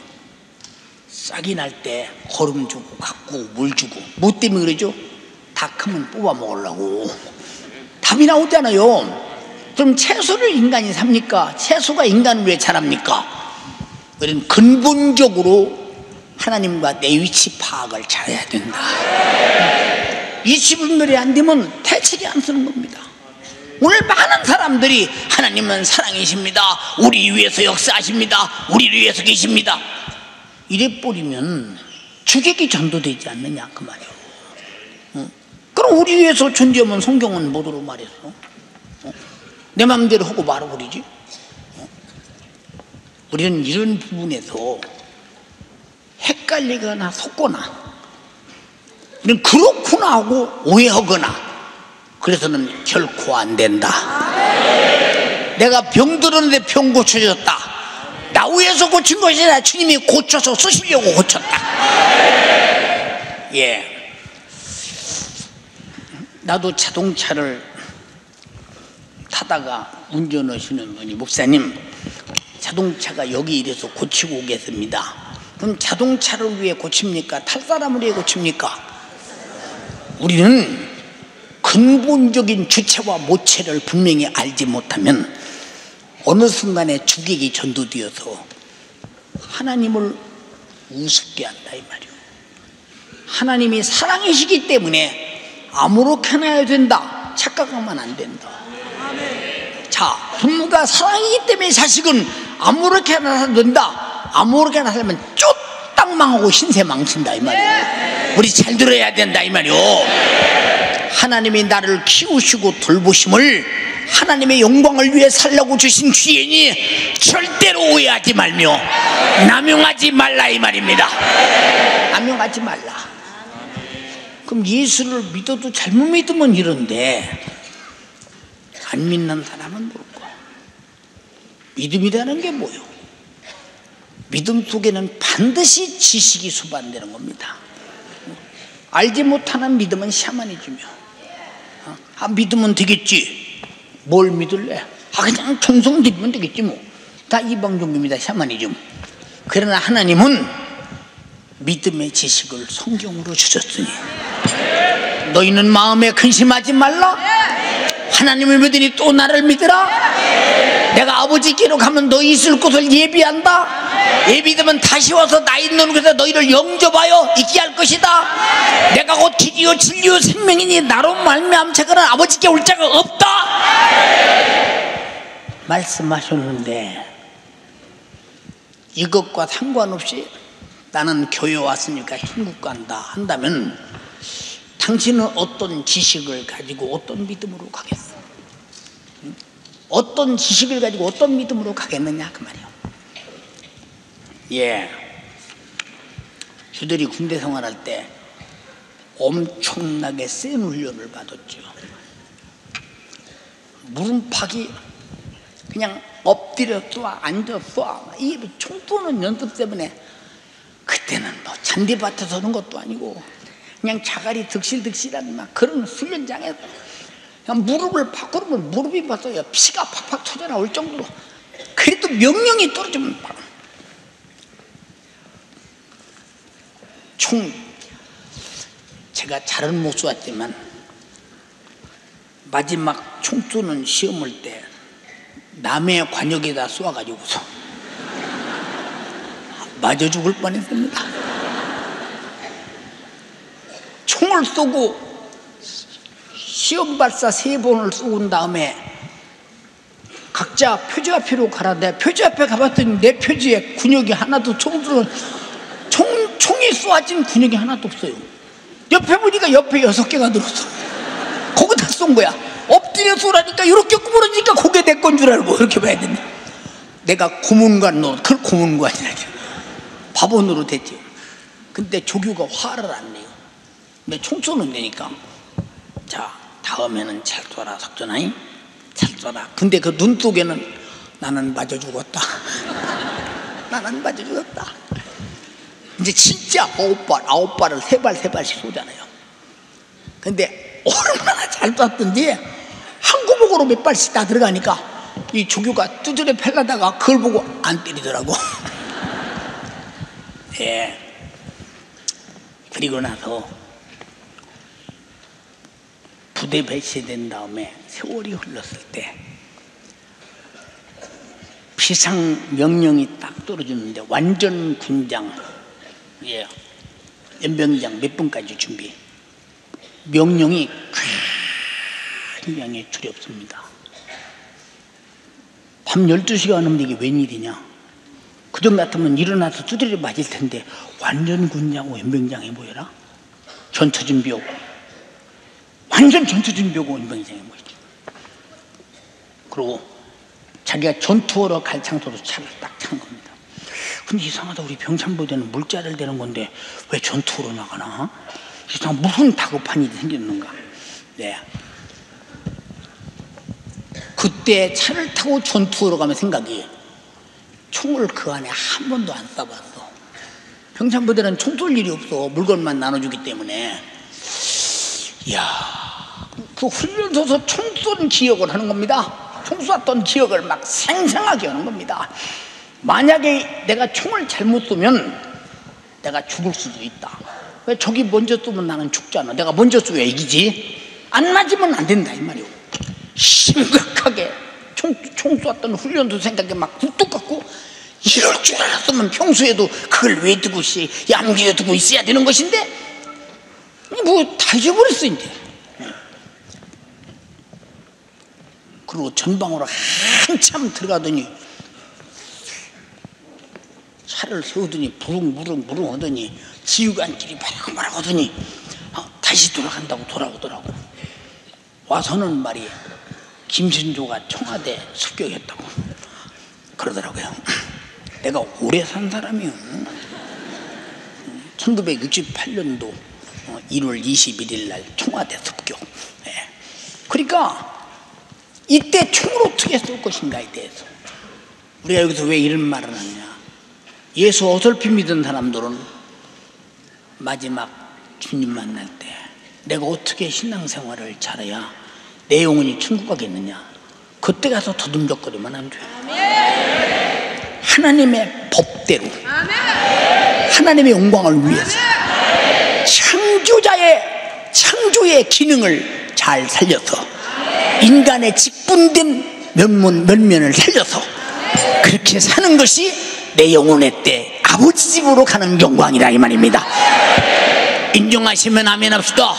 싹이 날 때 거름 주고 가꾸고 물 주고 뭐 때문에 그러죠? 다 크면 뽑아 먹으려고. 답이 나오잖아요. 그럼 채소를 인간이 삽니까? 채소가 인간을 왜 자랍니까? 우리는 근본적으로 하나님과 내 위치 파악을 잘해야 된다. 위치 분별이 안 되면 대책이 안 쓰는 겁니다. 오늘 많은 사람들이 하나님은 사랑이십니다, 우리 위해서 역사하십니다, 우리를 위해서 계십니다, 이래 버리면 주객이 전도되지 않느냐 그 말이에요. 그럼 우리 위해서 존재하면 성경은 뭐로 말했어? 내 마음대로 하고 말아버리지. 우리는 이런 부분에서 헷갈리거나 속거나 우리는 그렇구나 하고 오해하거나 그래서는 결코 안 된다. 내가 병들었는데 병 고쳐줬다, 나 위해서 고친 것이 아니라 주님이 고쳐서 쓰시려고 고쳤다. 예, 나도 자동차를 타다가 운전하시는 분이 목사님 자동차가 여기 이래서 고치고 오겠습니다. 그럼 자동차를 위해 고칩니까? 탈 사람을 위해 고칩니까? 우리는 근본적인 주체와 모체를 분명히 알지 못하면 어느 순간에 주객이 전도되어서 하나님을 우습게 한다 이 말이에요. 하나님이 사랑이시기 때문에 아무렇게나 해야 된다 착각하면 안 된다. 자, 부모가 사랑이기 때문에 자식은 아무렇게나 해도 된다, 아무렇게나 살면 쫄딱 망하고 신세 망친다 이 말이에요. 우리 잘 들어야 된다 이 말이에요. 하나님이 나를 키우시고 돌보심을 하나님의 영광을 위해 살라고 주신 기회니 절대로 오해하지 말며 남용하지 말라 이 말입니다. 남용하지 말라. 그럼 예수를 믿어도 잘못 믿으면 이런데 안 믿는 사람은 뭘까? 믿음이라는 게 뭐요? 믿음 속에는 반드시 지식이 수반되는 겁니다. 알지 못하는 믿음은 샤머니즘이요. 믿으면 되겠지. 뭘 믿을래? 그냥 천성 드리면 되겠지 뭐. 다 이방종교입니다. 샤머니즘. 그러나 하나님은 믿음의 지식을 성경으로 주셨으니 너희는 마음에 근심하지 말라. 하나님을 믿으니 또 나를 믿으라. 내가 아버지께로 가면 너희 있을 곳을 예비한다. 예비되면 다시 와서 나 있는 곳에서 너희를 영접하여 있게 할 것이다. 내가 곧 길이요 진리요 생명이니 나로 말미암 자가는 아버지께 올 자가 없다 말씀하셨는데, 이것과 상관없이 나는 교회 왔으니까 천국 간다 한다면 당신은 어떤 지식을 가지고 어떤 믿음으로 가겠어? 어떤 지식을 가지고 어떤 믿음으로 가겠느냐 그 말이에요. 예, 주들이 군대 생활할 때 엄청나게 센 훈련을 받았죠. 무릎팍이 그냥 엎드려 쏴 앉아 쏴, 이 총 쏘는 연습 때문에 그때는 뭐 잔디밭에 서는 것도 아니고 그냥 자갈이 득실득실한 막 그런 훈련장에서 그냥 무릎을 팍 그러면 무릎이 벌써 피가 팍팍 터져나올 정도로, 그래도 명령이 떨어지면 총, 제가 잘은 못 쏘았지만 마지막 총 쏘는 시험을 때 남의 관역에다 쏘아가지고서 맞아 죽을 뻔했습니다. 총을 쏘고 시험 발사 3번을 쏘은 다음에 각자 표지 앞으로 가라. 내가 표지 앞에 가봤더니 내 표지에 근육이 하나도 총이 쏘아진 근육이 하나도 없어요. 옆에 보니까 옆에 6개가 들었어. 거기다 쏜 거야. 엎드려 쏘라니까 이렇게 구부러지니까 그게 내 건 줄 알고 이렇게 봐야 된다. 내가 고문관 노릇, 그걸 고문관이라 바본으로 됐지. 근데 조교가 화를 안 내요. 근데 총 쏘는 데니까 자, 다음에는 잘 쏘라 석전아이, 잘 쏘라. 근데 그 눈 속에는 나는 맞아 죽었다. 나는 맞아 죽었다. 이제 진짜 9발을 3발씩 쏘잖아요. 근데 얼마나 잘 쐈던지 한 구멍으로 몇 발씩 다 들어가니까 이 조교가 두드려 펴려다가 그걸 보고 안 때리더라고. 예. 그리고 나서 부대 배치된 다음에 세월이 흘렀을 때 비상 명령이 딱 떨어지는데 완전 군장, 예, 연병장 몇 분까지 준비. 명령이 굉장히 두렵습니다. 밤 12시가 넘는데 이게 웬일이냐. 그전 같으면 일어나서 두드려 맞을 텐데 완전 군장하고 연병장에 모여라. 전투 준비하고 완전 전투 준비하고 연병장에 모이죠. 그리고 자기가 전투하러 갈 장소로 차를 딱 찬 겁니다. 근데 이상하다. 우리 병참부대는 물자를 대는 건데 왜 전투로 나가나? 이상 무슨 다급한 일이 생겼는가? 네. 그때 차를 타고 전투하러 가면 생각이, 총을 그 안에 한 번도 안 쏴봤어. 병참부대는 총 쏠 일이 없어. 물건만 나눠주기 때문에. 이야, 그 훈련소에서 총 쏜 기억을 하는 겁니다. 총 쐈던 기억을 막 생생하게 하는 겁니다. 만약에 내가 총을 잘못 쏘면 내가 죽을 수도 있다. 왜 저기 먼저 쏘면 나는 죽잖아. 내가 먼저 쏘야 이기지. 안 맞으면 안 된다 이 말이오. 심각하게 총 쐈던 훈련소 생각에 막 굴뚝 같고, 이럴 줄 알았으면 평소에도 그걸 왜 두고 얌기에 두고 있어야 되는 것인데 뭐 다 잊어버렸어 이제. 그리고 전방으로 한참 들어가더니 차를 세우더니 부릉부릉 하더니 지휘관끼리 바락바락 하더니 다시 돌아오더라고. 와서는 말이 김신조가 청와대 습격했다고 그러더라고요. 내가 오래 산 사람이요. 1968년도 1월 21일 날 청와대 습격. 예. 그러니까 이때 총을 어떻게 쏠 것인가에 대해서 우리가 여기서 왜 이런 말을 하냐. 예수 어설피 믿은 사람들은 마지막 주님 만날 때 내가 어떻게 신앙생활을 잘해야 내 영혼이 천국 가겠느냐. 그때 가서 더듬적거리면 안 돼요. 하나님의 법대로, 하나님의 영광을 위해서 창조의 기능을 잘 살려서 인간의 직분된 면면을 살려서 그렇게 사는 것이 내 영혼의 때 아버지 집으로 가는 영광이라 이 말입니다. 인정하시면 아멘 합시다.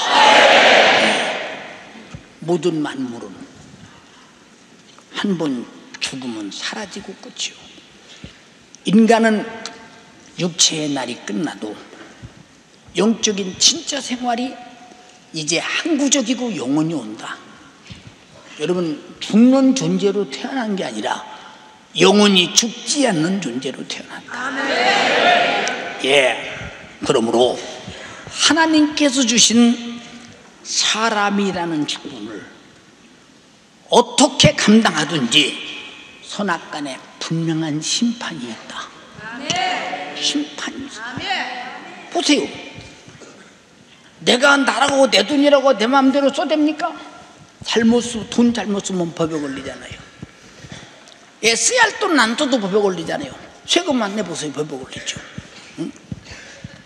모든 만물은 한 번 죽으면 사라지고 끝이요. 인간은 육체의 날이 끝나도 영적인 진짜 생활이 이제 항구적이고 영원히 온다. 여러분, 죽는 존재로 태어난 게 아니라 영원히 죽지 않는 존재로 태어났다. 예. 그러므로 하나님께서 주신 사람이라는 직분을 어떻게 감당하든지 선악간에 분명한 심판이 있다. 심판이 있어. 보세요. 내가 나라고 내 돈이라고 내 마음대로 써댑니까? 돈 잘못 쓰면 법에 걸리잖아요. 예, 쓰야할 돈 안 써도 법에 걸리잖아요. 세금만 내보세요. 법에 걸리죠. 응?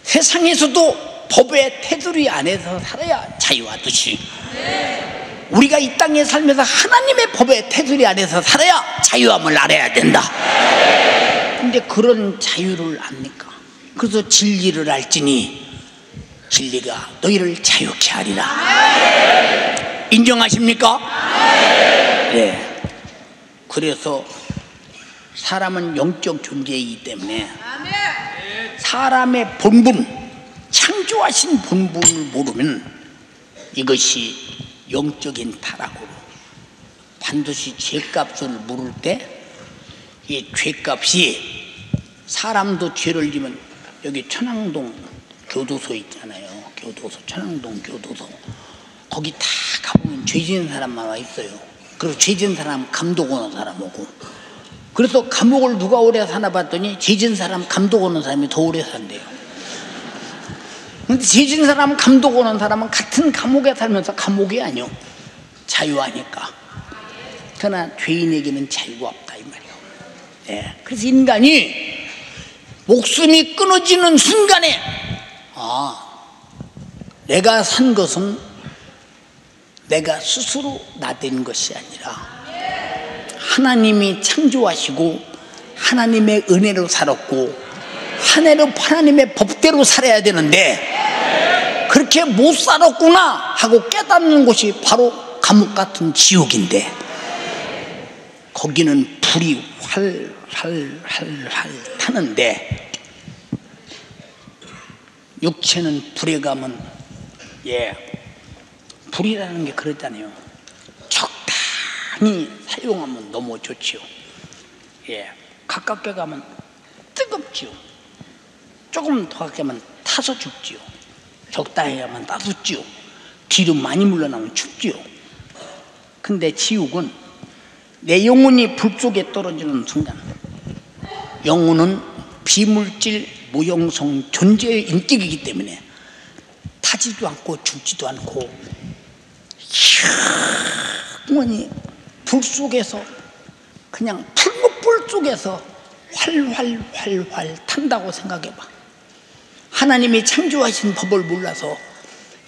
세상에서도 법의 테두리 안에서 살아야 자유하듯이 우리가 이 땅에 살면서 하나님의 법의 테두리 안에서 살아야 자유함을 알아야 된다. 근데 그런 자유를 압니까? 그래서 진리를 알지니 진리가 너희를 자유케 하리라. 인정하십니까? 네. 그래서 사람은 영적 존재이기 때문에 사람의 본분, 창조하신 본분을 모르면 이것이 영적인 타락으로 반드시 죄값을 물을 때 이 죄값이 사람도 죄를 지면 여기 천왕동 교도소 있잖아요. 교도소, 천왕동 교도소. 거기 다 가보면 죄진 사람만 와 있어요. 그리고 죄진 사람 감독 오는 사람 오고. 그래서 감옥을 누가 오래 사나 봤더니 죄진 사람 감독 오는 사람이 더 오래 산대요. 근데 죄진 사람 감독 오는 사람은 같은 감옥에 살면서 감옥이 아니요. 자유하니까. 그러나 죄인에게는 자유가 없다 이 말이에요. 예. 그래서 인간이 목숨이 끊어지는 순간에 내가 산 것은 내가 스스로 나댄 것이 아니라 하나님이 창조하시고 하나님의 은혜로 살았고 하나님의 법대로 살아야 되는데 그렇게 못 살았구나 하고 깨닫는 곳이 바로 감옥 같은 지옥인데, 거기는 불이 활활활활 타는데 육체는 불에 가면 불이라는 게 그렇잖아요. 적당히 사용하면 너무 좋지요. 가깝게 가면 뜨겁지요. 조금 더 가까이 가면 타서 죽지요. 적당히 하면 따숩지요. 뒤로 많이 물러나면 춥지요. 근데 지옥은 내 영혼이 불 속에 떨어지는 순간, 영혼은 비물질 무형성 존재의 인격이기 때문에 타지도 않고 죽지도 않고 영원히 불 속에서, 그냥 풀목불 속에서 활활활활 탄다고 생각해봐. 하나님이 창조하신 법을 몰라서,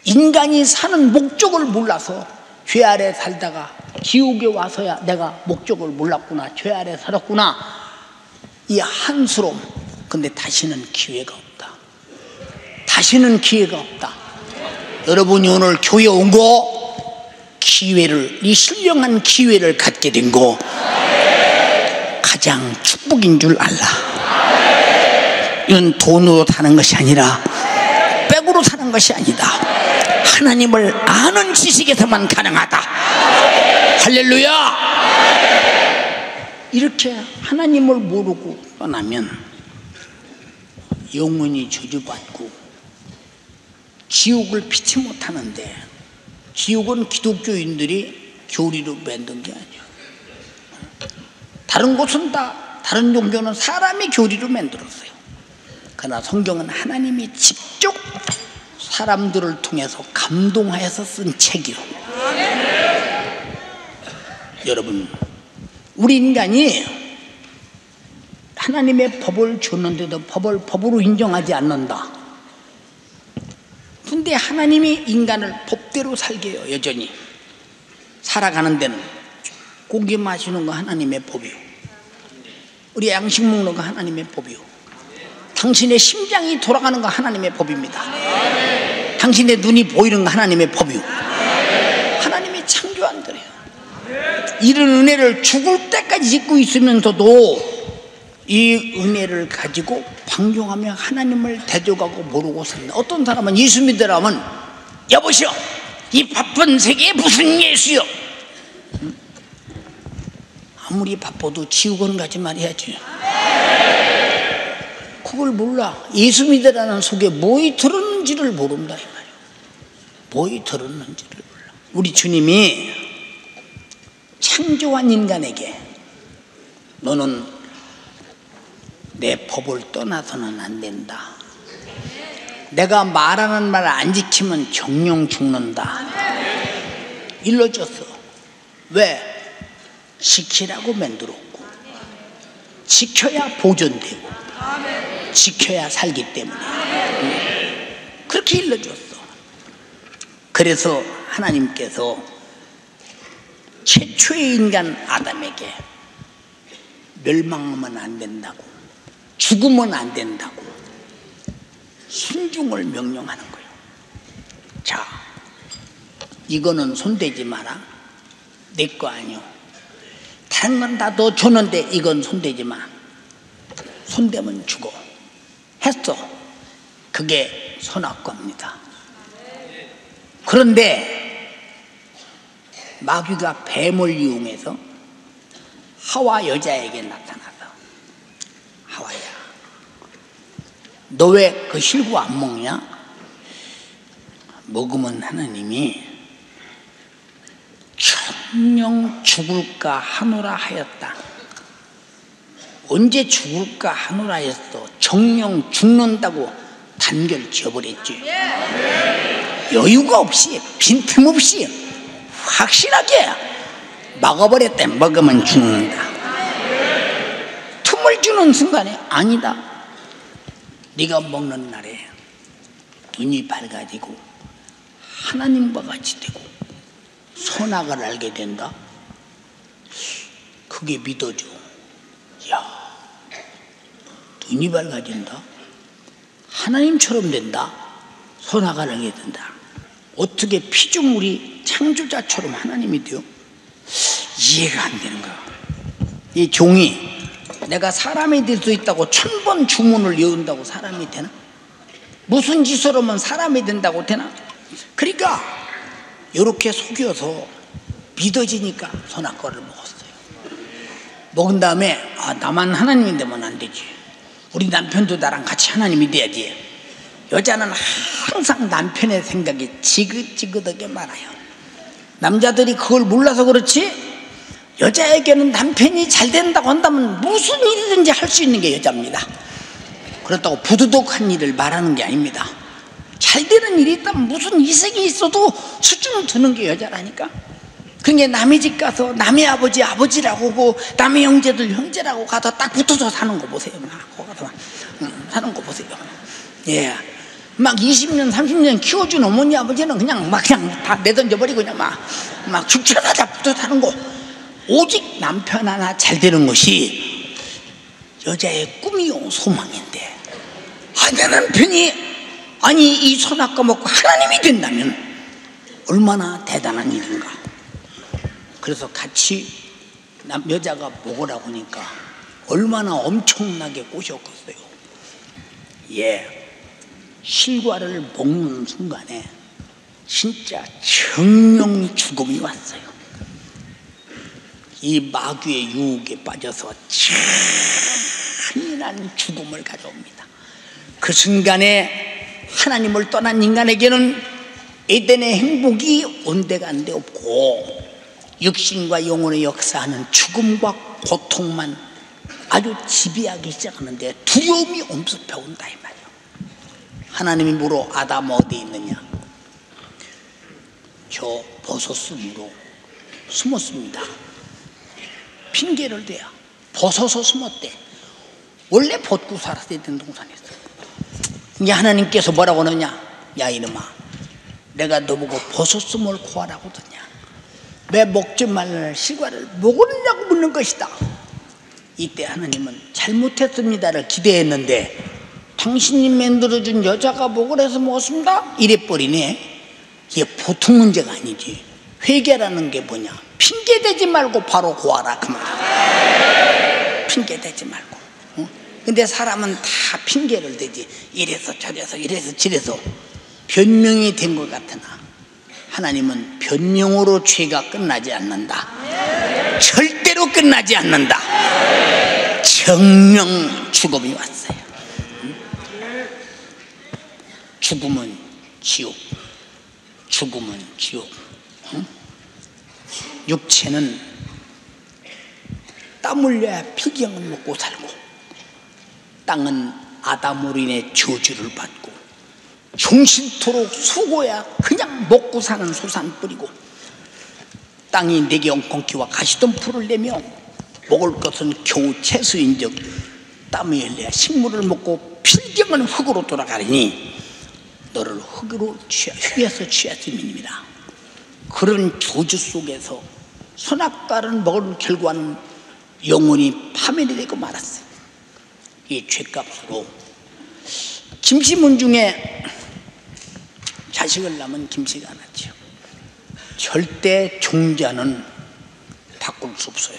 인간이 사는 목적을 몰라서 죄 아래 살다가 지옥에 와서야 내가 목적을 몰랐구나, 죄 아래 살았구나, 이 한스러움. 근데 다시는 기회가 없다. 다시는 기회가 없다. 여러분이 오늘 교회 온 거, 기회를, 이 신령한 기회를 갖게 된 거 가장 축복인 줄 알라. 이건 돈으로 사는 것이 아니라, 백으로 사는 것이 아니다. 하나님을 아는 지식에서만 가능하다. 할렐루야. 이렇게 하나님을 모르고 떠나면 영원히 저주받고 지옥을 피치 못하는데, 지옥은 기독교인들이 교리로 만든 게 아니야. 다른 곳은 다, 다른 종교는 사람이 교리로 만들었어요. 그러나 성경은 하나님이 직접 사람들을 통해서 감동하여서 쓴 책이요. 여러분, 우리 인간이 하나님의 법을 줬는데도 법을 법으로 인정하지 않는다. 근데 하나님이 인간을 법대로 살게 해요. 여전히 살아가는 데는 고기 마시는 거 하나님의 법이요, 우리 양식 먹는 거 하나님의 법이요, 당신의 심장이 돌아가는 거 하나님의 법입니다. 당신의 눈이 보이는 거 하나님의 법이요. 하나님이 창조한 거예요. 이런 은혜를 죽을 때까지 짓고 있으면서도 이 은혜를 가지고 방종하며 하나님을 대적하고 모르고 산다. 어떤 사람은 예수 믿으라면, 여보시오, 이 바쁜 세계에 무슨 예수요? 아무리 바빠도 지옥은 가지 말아야지. 그걸 몰라. 예수 믿으라는 속에 뭐이 들었는지를 모른다 이 말이야. 뭐이 들었는지를 몰라. 우리 주님이 창조한 인간에게, 너는 내 법을 떠나서는 안 된다. 내가 말하는 말 안 지키면 정령 죽는다. 일러줬어. 왜? 지키라고 만들었고, 지켜야 보존되고, 지켜야 살기 때문에 그렇게 일러줬어. 그래서 하나님께서 최초의 인간 아담에게 멸망하면 안 된다고, 죽으면 안 된다고 순종을 명령하는 거예요. 자, 이거는 손대지 마라. 내 거 아니요. 다른 건 다 너 줬는데 이건 손대지 마. 손대면 죽어. 했어. 그게 선악과입니다. 그런데 마귀가 뱀을 이용해서 하와 여자에게 나타나서, 하와야, 너 왜 그 실구 안 먹냐? 먹으면 하나님이 정령 죽을까 하노라 하였다. 언제 죽을까 하노라 했어? 정령 죽는다고 단결 지어버렸지. 여유가 없이, 빈틈없이 확실하게 막아버렸대. 먹으면 죽는다. 틈을 주는 순간에 아니다. 네가 먹는 날에 눈이 밝아지고 하나님과 같이 되고 선악을 알게 된다. 그게 믿어져. 야, 눈이 밝아진다. 하나님처럼 된다. 선악을 알게 된다. 어떻게 피조물이 창조자처럼 하나님이 돼요? 이해가 안 되는 거야. 이 종이 내가 사람이 될 수 있다고 1000번 주문을 외운다고 사람이 되나? 무슨 짓을 하면 사람이 된다고 되나? 그러니까 이렇게 속여서 믿어지니까 선악과를 먹었어요. 먹은 다음에 나만 하나님이 되면 안 되지. 우리 남편도 나랑 같이 하나님이 돼야지. 여자는 항상 남편의 생각이 지긋지긋하게 많아요. 남자들이 그걸 몰라서 그렇지 여자에게는 남편이 잘 된다고 한다면 무슨 일이든지 할 수 있는 게 여자입니다. 그렇다고 부도덕한 일을 말하는 게 아닙니다. 잘 되는 일이 있다면 무슨 이색이 있어도 수준 드는 게 여자라니까. 그게 남의 집 가서 남의 아버지 아버지라고 하고 남의 형제들 형제라고 가서 딱 붙어서 사는 거 보세요. 사는 거 보세요. 예, 막 20년 30년 키워준 어머니 아버지는 그냥 다 내던져버리고 그냥 막 죽쳐나자 붙어 사는 거. 오직 남편 하나 잘 되는 것이 여자의 꿈이요 소망인데, 내 남편이 이 선악과 먹고 하나님이 된다면 얼마나 대단한 일인가. 그래서 같이 여자가 먹으라고 하니까 얼마나 엄청나게 꼬셨겠어요. 예, 실과를 먹는 순간에 진짜 정령 죽음이 왔어요. 이 마귀의 유혹에 빠져서 잔인한 죽음을 가져옵니다. 그 순간에 하나님을 떠난 인간에게는 에덴의 행복이 온데간데 없고 육신과 영혼의 역사하는 죽음과 고통만 아주 지배하기 시작하는데 두려움이 엄습해 온다 이 말이에요. 하나님이 물어 아담 어디 있느냐? 저 버섯으로 숨었습니다. 핑계를 대야 벗어서 숨었대. 원래 벗고 살았어야 되는 동산이었어. 이제 하나님께서 뭐라고 하느냐? 야 이놈아, 내가 너보고 벗었음을 구하라고 하더냐? 왜 먹지 말라는 실과를 먹으려고 묻는 것이다. 이때 하나님은 잘못했습니다를 기대했는데 당신이 만들어준 여자가 먹으래서 먹었습니다? 이래버리네. 이게 보통 문제가 아니지. 회개라는 게 뭐냐? 핑계대지 말고 바로 구하라 그 말이야. 핑계대지 말고. 근데 사람은 다 핑계를 대지. 이래서 저래서 이래서 저래서 변명이 된 것 같으나 하나님은 변명으로 죄가 끝나지 않는다. 절대로 끝나지 않는다. 정령 죽음이 왔어요. 죽음은 지옥. 죽음은 지옥. 육체는 땀 흘려야 피경을 먹고 살고, 땅은 아담으로 인해 저주를 받고, 종신토록 수고야 그냥 먹고 사는 소산뿌리고, 땅이 내게 엉겅퀴와 가시덤불을 내며 먹을 것은 겨우 채소인즉 땀이 흘려야 식물을 먹고 필경은 흙으로 돌아가리니 너를 흙에서 취했음이니라. 그런 저주 속에서 선악과를 먹은 결과는 영혼이 파멸이 되고 말았어요. 이 죄값으로 김씨문 중에 자식을 낳으면 김씨가 낳지요. 절대 종자는 바꿀 수 없어요.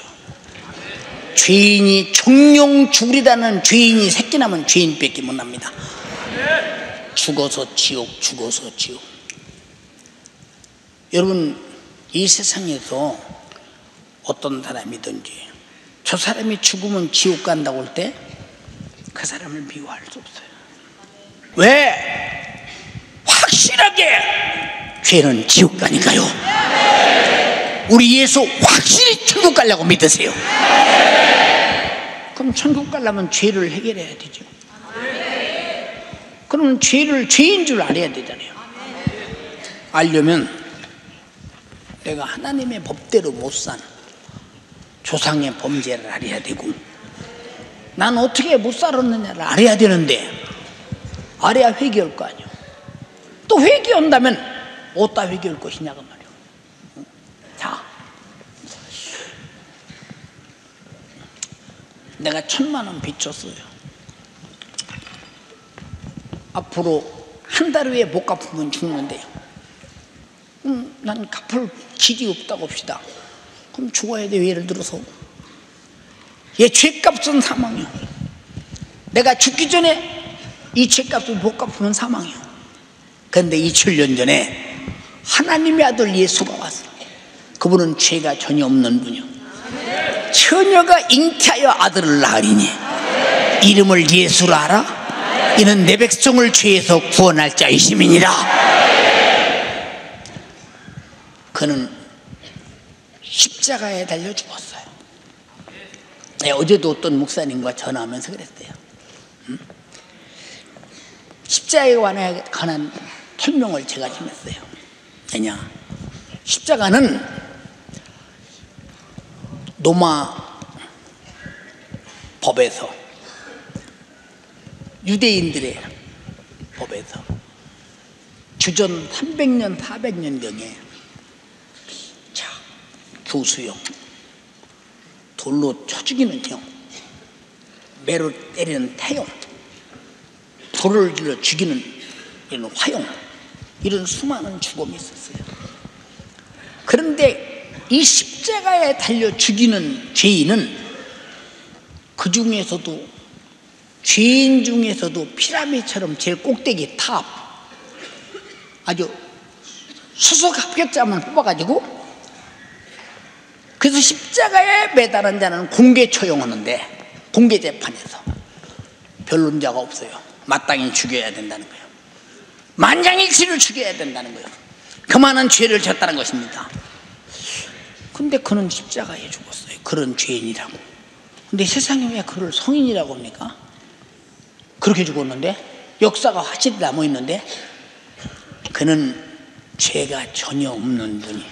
죄인이 정령 죽으리다는 죄인이 새끼 나면 죄인밖에 못 납니다. 죽어서 지옥, 죽어서 지옥. 여러분, 이 세상에서 어떤 사람이든지 저 사람이 죽으면 지옥 간다고 할 때 그 사람을 미워할 수 없어요. 왜? 확실하게 죄는 지옥 가니까요. 우리 예수 확실히 천국 가려고 믿으세요. 그럼 천국 가려면 죄를 해결해야 되죠. 그러면 죄인 줄 알아야 되잖아요. 알려면 내가 하나님의 법대로 못 산, 조상의 범죄를 알아야 되고, 난 어떻게 못 살았느냐를 알아야 되는데, 알아야 회개할 거 아니오. 또 회개한다면 어디다 회개할 것이냐고 말이오. 자, 내가 1,000만 원 빚졌어요. 앞으로 한 달 후에 못 갚으면 죽는데요. 난 갚을 길이 없다고 합시다. 그럼 죽어야 돼요. 예를 들어서 얘 죄값은 사망이요. 내가 죽기 전에 이 죄값을 못 갚으면 사망이요. 그런데 2000년 전에 하나님의 아들 예수가 왔어. 그분은 죄가 전혀 없는 분이요. 처녀가 잉태하여 아들을 낳으리니 이름을 예수라 하라. 이는 내 백성을 죄에서 구원할 자이심이니라. 그는 십자가에 달려 죽었어요. 어제도 어떤 목사님과 전화하면서 그랬어요. 십자가에 관한 설명을 제가 좀 했어요. 왜냐, 십자가는 로마 법에서, 유대인들의 법에서 주전 300년 400년경에 교수형, 돌로 쳐 죽이는 형, 매로 때리는 태형, 불을 질러 죽이는 이런 화형, 이런 수많은 죽음이 있었어요. 그런데 이 십자가에 달려 죽이는 죄인은 그 중에서도, 죄인 중에서도 피라미드처럼 제일 꼭대기 탑, 아주 수석 합격자만 뽑아가지고, 그래서 십자가에 매달은 자는 공개 처형하는데, 공개 재판에서 변론자가 없어요. 마땅히 죽여야 된다는 거예요. 만장일치를 죽여야 된다는 거예요. 그만한 죄를 졌다는 것입니다. 근데 그는 십자가에 죽었어요. 그런 죄인이라고. 근데 세상에 왜 그를 성인이라고 합니까? 그렇게 죽었는데, 역사가 확실히 남아있는데, 그는 죄가 전혀 없는 분이.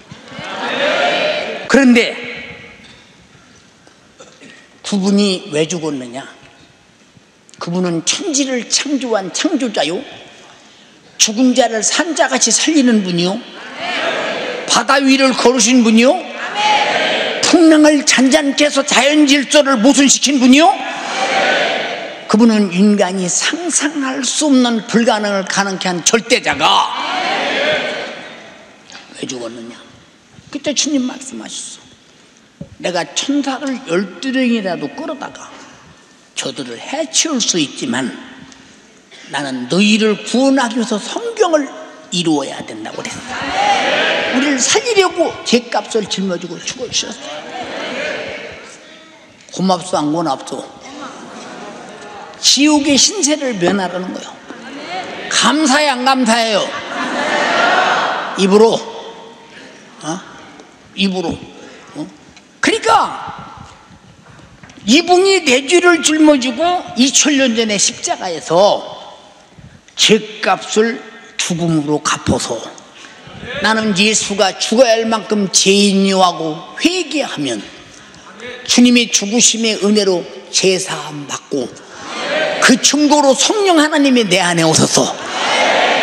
그런데 그분이 왜 죽었느냐? 그분은 천지를 창조한 창조자요, 죽은 자를 산자같이 살리는 분이요, 바다 위를 걸으신 분이요, 풍랑을 잔잔케 해서 자연 질서를 모순시킨 분이요, 그분은 인간이 상상할 수 없는 불가능을 가능케 한 절대자가 왜 죽었느냐? 그때 주님 말씀하셨어. 내가 천사를 12명이라도 끌어다가 저들을 해치울 수 있지만 나는 너희를 구원하기 위해서 성경을 이루어야 된다고 그랬어. 우리를 살리려고 죄값을 짊어지고 죽어주셨어요. 고맙소 안 고맙소? 지옥의 신세를 면하라는 거예요. 감사해 안 감사해요? 입으로 입으로. 그러니까 이분이 내 죄를 짊어지고 2000년 전에 십자가에서 죄값을 죽음으로 갚아서 나는 예수가 죽어야 할 만큼 죄인이라고 회개하면 주님의 죽으심의 은혜로 제사함 받고 그 증거로 성령 하나님이 내 안에 오셔서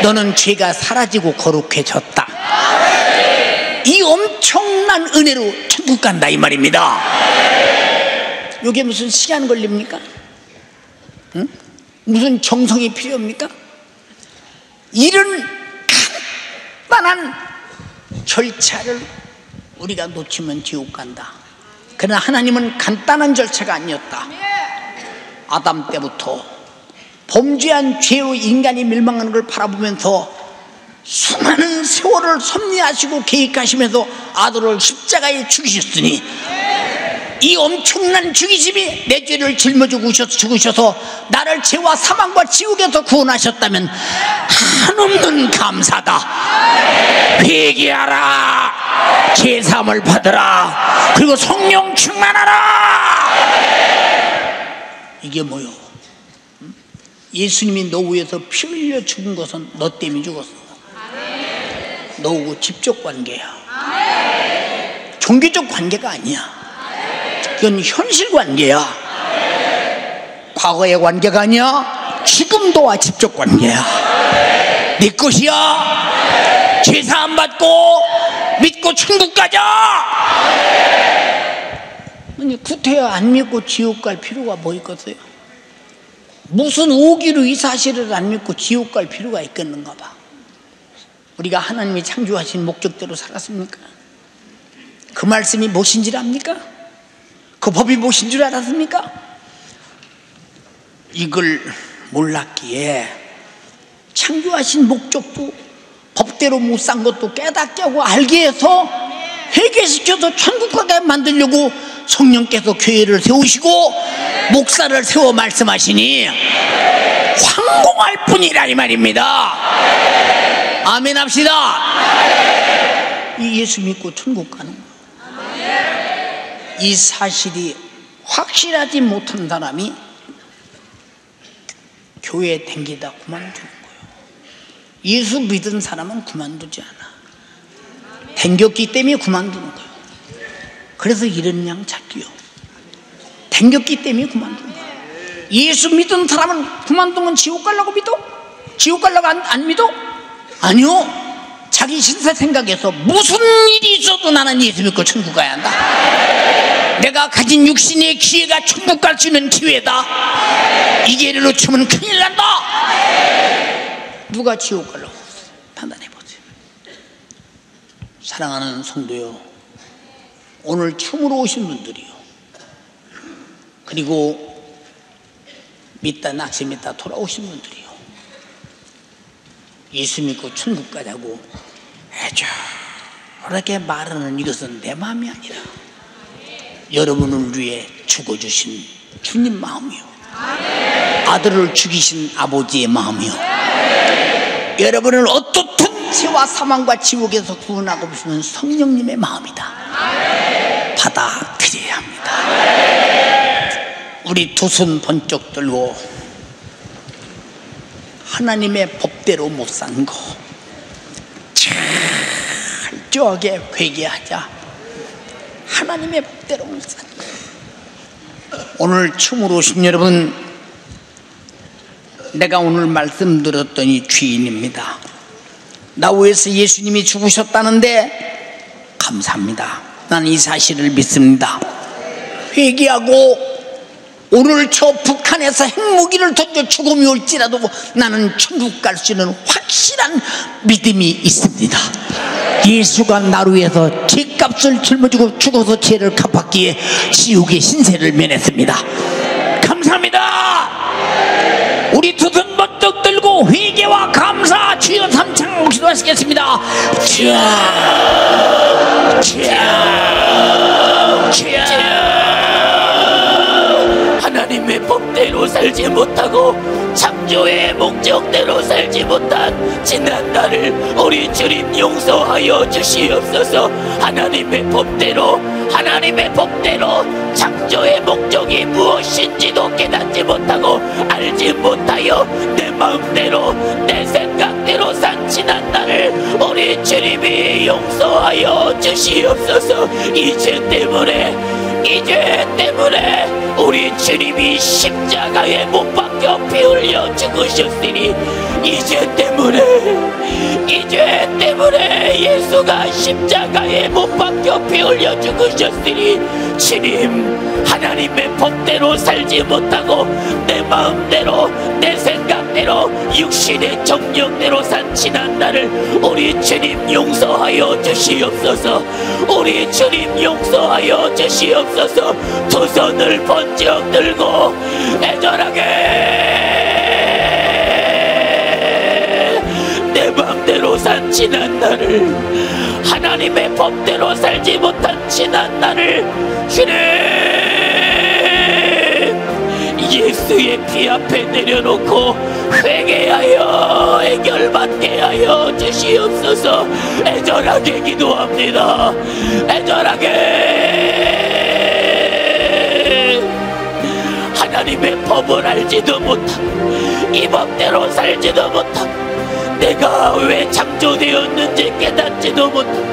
너는 죄가 사라지고 거룩해졌다, 이 엄청난 은혜로 천국 간다 이 말입니다. 이게 무슨 시간 걸립니까? 응? 무슨 정성이 필요합니까? 이런 간단한 절차를 우리가 놓치면 지옥 간다. 그러나 하나님은 간단한 절차가 아니었다. 아담 때부터 범죄한 죄로 인간이 멸망하는 걸 바라보면서 수많은 세월을 섭리하시고 계획하시면서 아들을 십자가에 죽이셨으니 이 엄청난 죽이심이 내 죄를 짊어지고 죽으셔서 나를 죄와 사망과 지옥에서 구원하셨다면 한없는 감사다. 회개하라, 제사함을 받으라, 그리고 성령 충만하라. 이게 뭐요? 예수님이 너 위해서 피 흘려 죽은 것은 너 때문에 죽었어. 너하고 직접 관계야. 종교적 관계가 아니야. 이건 현실 관계야. 과거의 관계가 아니야. 지금도와 직접 관계야. 네 것이야. 죄사함 받고 믿고 천국 가자. 아니, 구태여 안 믿고 지옥 갈 필요가 뭐 있겠어요? 무슨 오기로 이 사실을 안 믿고 지옥 갈 필요가 있겠는가 봐. 우리가 하나님이 창조하신 목적대로 살았습니까? 그 말씀이 무엇인 줄 압니까? 그 법이 무엇인 줄 알았습니까? 이걸 몰랐기에 창조하신 목적도 법대로 못 산 것도 깨닫게 하고 알게 해서 회개시켜서 천국 가게 만들려고 성령께서 교회를 세우시고 목사를 세워 말씀하시니 황공할 뿐이라 이 말입니다. 아멘 합시다. 이 예수 믿고 천국 가는 거예요. 이 사실이 확실하지 못한 사람이 교회에 댕기다 그만두는 거예요. 예수 믿은 사람은 그만두지 않아. 댕겼기 때문에 그만두는 거예요. 그래서 이런 양 찾기요. 댕겼기 때문에 그만두는 거예요. 예수 믿은 사람은 그만두면 지옥 가려고 믿어? 지옥 가려고 안 믿어? 아니요. 자기 신세 생각해서 무슨 일이 있어도 나는 예수 믿고 천국 가야 한다. 내가 가진 육신의 기회가 천국 갈 수 있는 기회다. 이 기회를 놓치면 큰일 난다. 누가 지옥 가려고 판단해보세요. 사랑하는 성도요, 오늘 처음으로 오신 분들이요, 그리고 믿다 낙심 믿다 돌아오신 분들이요, 예수 믿고 천국 가자고 애절하게 말하는 이것은 내 마음이 아니라 여러분을 위해 죽어주신 주님 마음이요, 아들을 죽이신 아버지의 마음이요, 여러분을 어떻든 죄와 사망과 지옥에서 구원하고 계시는 성령님의 마음이다. 받아들여야 합니다. 우리 두 손 번쩍 들고 하나님의 법대로 못 산 거 철저하게 회개하자. 하나님의 법대로 못 산 거. 오늘 처음으로 오신 여러분, 내가 오늘 말씀드렸더니 죄인입니다. 나 위해서 예수님이 죽으셨다는데 감사합니다. 나는 이 사실을 믿습니다. 회개하고 오늘 저 북한에서 핵무기를 던져 죽음이 올지라도 나는 천국 갈 수 있는 확실한 믿음이 있습니다. 예수가 나를 위해서 죄값을 짊어지고 죽어서 죄를 갚았기에 지옥의 신세를 면했습니다. 감사합니다. 우리 두 손 번쩍 들고 회개와 감사 주여 삼창 기도하시겠습니다. 주여, 주여, 주여. 하나님의 법대로 살지 못하고 창조의 목적대로 살지 못한 지난 날을 우리 주님 용서하여 주시옵소서. 하나님의 법대로 창조의 목적이 무엇인지도 깨닫지 못하고 알지 못하여 내 마음대로 내 생각대로 산 지난 날을 우리 주님이 용서하여 주시옵소서. 이 죄 때문에 우리 주님이 십자가에 못 박혀 피 흘려 죽으셨으니 이 죄 때문에 예수가 십자가에 못 박혀 피 흘려 죽으셨으니 주님, 하나님의 법대로 살지 못하고 내 마음대로 내 생각대로 육신의 정욕대로 산 지난 날을 우리 주님 용서하여 주시옵소서. 우리 주님 용서하여 주시옵소서. 두 손을 번쩍 들고 애절하게 내 맘대로 산 지난 날을, 하나님의 법대로 살지 못한 지난 날을 주님 예수의 피 앞에 내려놓고 회개하여 해결받게 하여 주시옵소서. 애절하게 기도합니다. 애절하게 하나님의 법을 알지도 못하고 이 법대로 살지도 못하고 내가 왜 창조되었는지 깨닫지도 못하고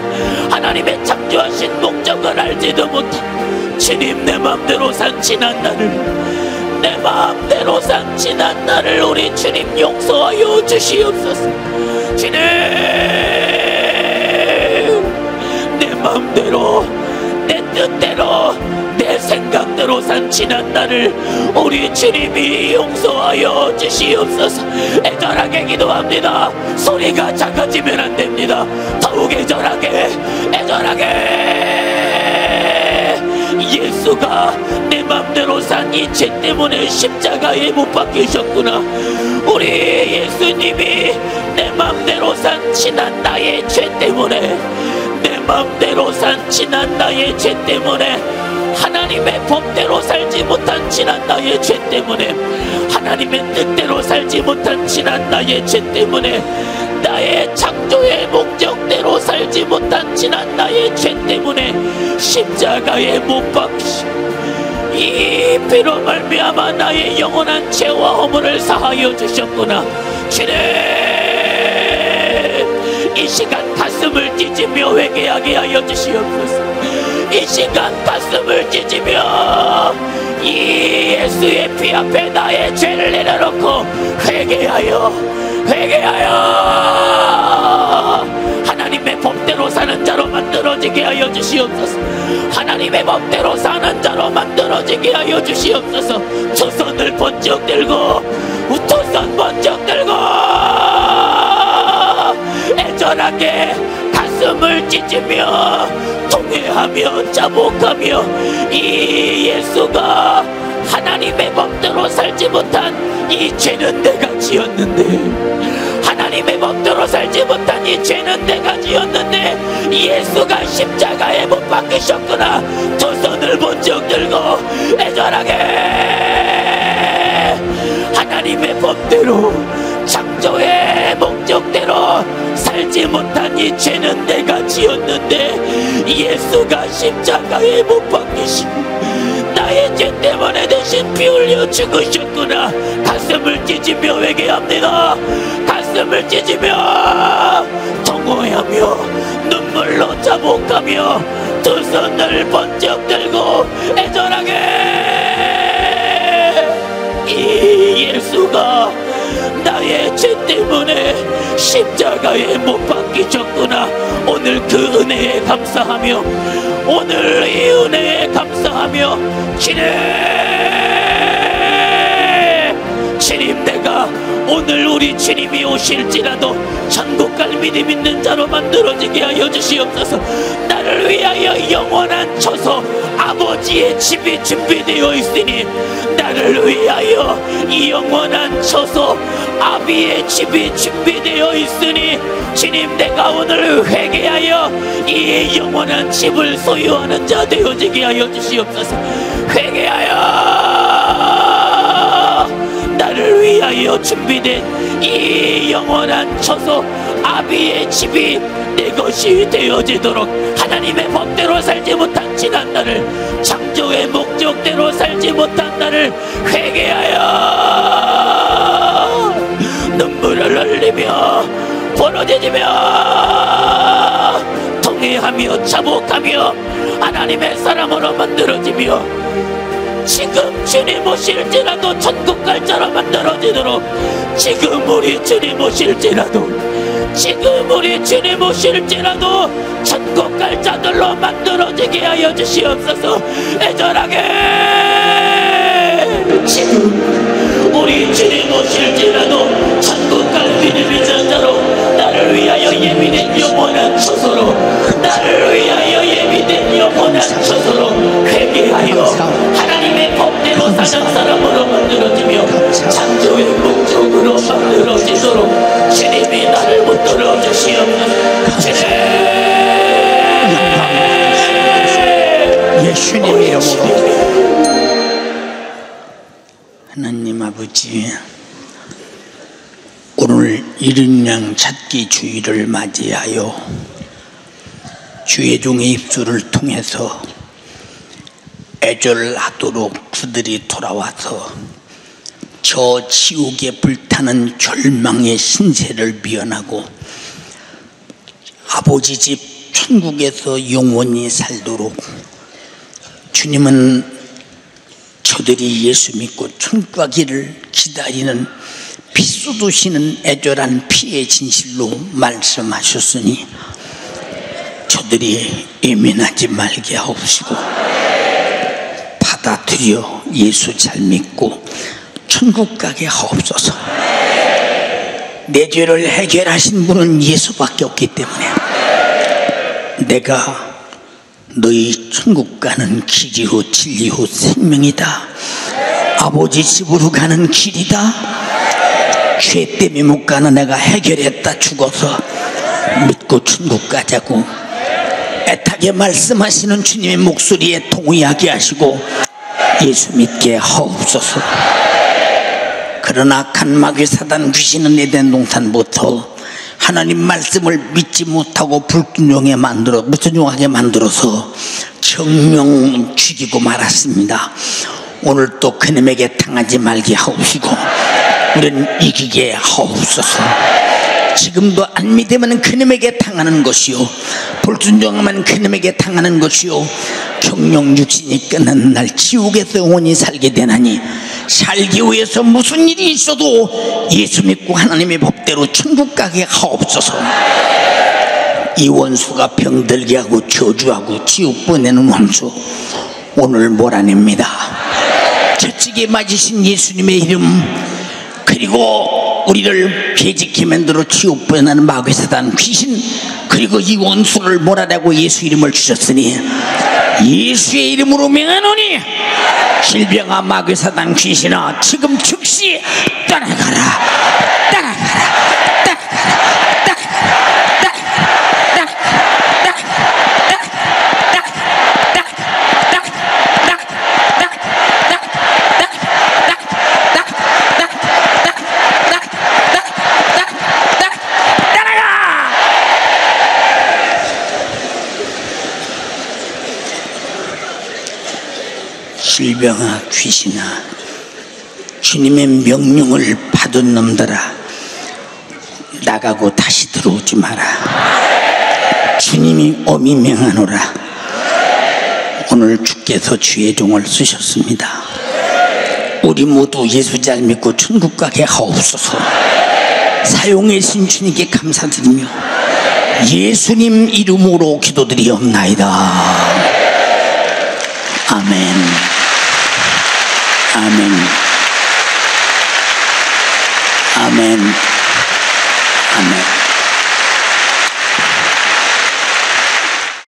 하나님의 창조하신 목적을 알지도 못하고 주님 내 맘대로 산 지난 날을 내 마음대로 산 지난 날을 우리 주님 용서하여 주시옵소서. 주님 내 마음대로 내 뜻대로 내 생각대로 산 지난 날을 우리 주님이 용서하여 주시옵소서. 애절하게 기도합니다. 소리가 작아지면 안 됩니다. 더욱 애절하게 예수가 내 맘대로 산 이 죄 때문에 십자가에 못 박히셨구나. 우리 예수님이 내 맘대로 산 지난 나의 죄 때문에 내 맘대로 산 지난 나의 죄 때문에 하나님의 법대로 살지 못한 지난 나의 죄 때문에 하나님의 뜻대로 살지 못한 지난 나의 죄 때문에 나의 창조의 목적대로 살지 못한 지난 나의 죄 때문에 십자가에 못 박히시고 이 피로 말미암아 나의 영원한 죄와 허물을 사하여 주셨구나. 주님 이 시간 가슴을 찢으며 회개하게 하여 주시옵소서. 이 시간 가슴을 찢으며 이 예수의 피 앞에 나의 죄를 내려놓고 회개하여 하나님의 법대로 사는 자로 만들어지게 하여 주시옵소서. 하나님의 법대로 사는 자로 만들어지게 하여 주시옵소서. 두 손을 번쩍 들고 두 손 번쩍 들고 애절하게 가슴을 찢으며 통회하며 자복하며 이 예수가 하나님의 법대로 살지 못한 이 죄는 내가 지었는데 하나님의 법대로 살지 못한 이 죄는 내가 지었는데 예수가 십자가에 못 박히셨구나. 두 손을 번쩍 들고 애절하게 하나님의 법대로 창조의 목적대로 살지 못한 이 죄는 내가 지었는데 예수가 십자가에 못 박히시고 나의 죄 때문에 대신 피 흘려 죽으셨구나. 가슴을 찢으며 회개합니다. 가슴을 찢으며 통호하며 눈물로 자복하며 두 손을 번쩍 들고 애절하게 이 예수가 나의 죄 때문에 십자가에 못 박히셨구나. 오늘 그 은혜에 감사하며 오늘 이 은혜에 감사하며 주님 내가 오늘 우리 주님이 오실지라도 천국 갈 믿음 있는 자로 만들어지게 하여 주시옵소서. 나를 위하여 영원한 처소 아버지의 집이 준비되어 있으니 나를 위하여 이 영원한 처소 아비의 집이 준비되어 있으니 주님 내가 오늘 회개하여 이 영원한 집을 소유하는 자 되어지게 하여 주시옵소서. 회개하여 나를 위하여 준비된 이 영원한 처소 아비의 집이 내 것이 되어지도록 하나님의 법대로 살지 못한 지난 날을 창조의 목적대로 살지 못한 날을 회개하여 눈물을 흘리며 부르짖으며 통회하며 자복하며 하나님의 사람으로 만들어지며 지금 주님 오실지라도 천국 갈 자로 만들어지도록 지금 우리 주님 오실지라도 지금 우리 주님 오실지라도 천국 갈 자들로 만들어지게 하여 주시옵소서. 애절하게 지금 우리 주님 오실지라도 천국 갈 믿음 있는 자로 나를 위하여 예비된 영원한 처소로 나를 위하여 예비된 영원한 처소로 회개하여 하나님의 법대로 사는 사람으로 만들어지며 창조의 목적으로 만들어지도록 주님이 나를 붙들어 주시옵소서. 예수님의 이름으로 하나님 아버지, 오늘 이른양 찾기 주일을 맞이하여 주의 종의 입술을 통해서 애절하도록 그들이 돌아와서 저 지옥에 불타는 절망의 신세를 미연하고 아버지 집 천국에서 영원히 살도록 주님은 저들이 예수 믿고 천국 가기를 기다리는 피 쏟으시는 애절한 피의 진실로 말씀하셨으니 저들이 예민하지 말게 하옵시고 받아들여 예수 잘 믿고 천국 가게 하옵소서. 내 죄를 해결하신 분은 예수밖에 없기 때문에 내가 너희 천국 가는 길이요 진리요 생명이다. 아버지 집으로 가는 길이다. 죄 때문에 못 가는 내가 해결했다. 죽어서 믿고 천국 가자고 애타게 말씀하시는 주님의 목소리에 동의하게 하시고 예수 믿게 하옵소서. 그러나 악한 마귀 사단 귀신은 에덴 동산부터 하나님 말씀을 믿지 못하고 불순종하게 만들어서 정령 죽이고 말았습니다. 오늘 또 그놈에게 당하지 말게 하옵시고 우리는 이기게 하옵소서. 지금도 안 믿으면 그놈에게 당하는 것이요 불순종하면 그놈에게 당하는 것이요 정령 육신이 끝나는 날 지옥에서 영원히 살게 되나니 살기 위해서 무슨 일이 있어도 예수 믿고 하나님의 법대로 천국 가게 하옵소서. 이 원수가 병들게 하고 저주하고 지옥 보내는 원수 오늘 몰아냅니다. 저찌게 맞으신 예수님의 이름 그리고 우리를 죄짓게 만들어 지옥 보내는 마귀 사단 귀신 그리고 이 원수를 몰아내고 예수 이름을 주셨으니 예수의 이름으로 명하노니 질병아 마귀 사단 귀신아 지금 즉시 떠나가라. 질병아 귀신아 주님의 명령을 받은 놈들아 나가고 다시 들어오지 마라. 주님이 엄히 명하노라. 오늘 주께서 주의 종을 쓰셨습니다. 우리 모두 예수 잘 믿고 천국 가게 하옵소서. 사용해 주신 주님께 감사드리며 예수님 이름으로 기도드리옵나이다. 아멘. 아멘. 아멘.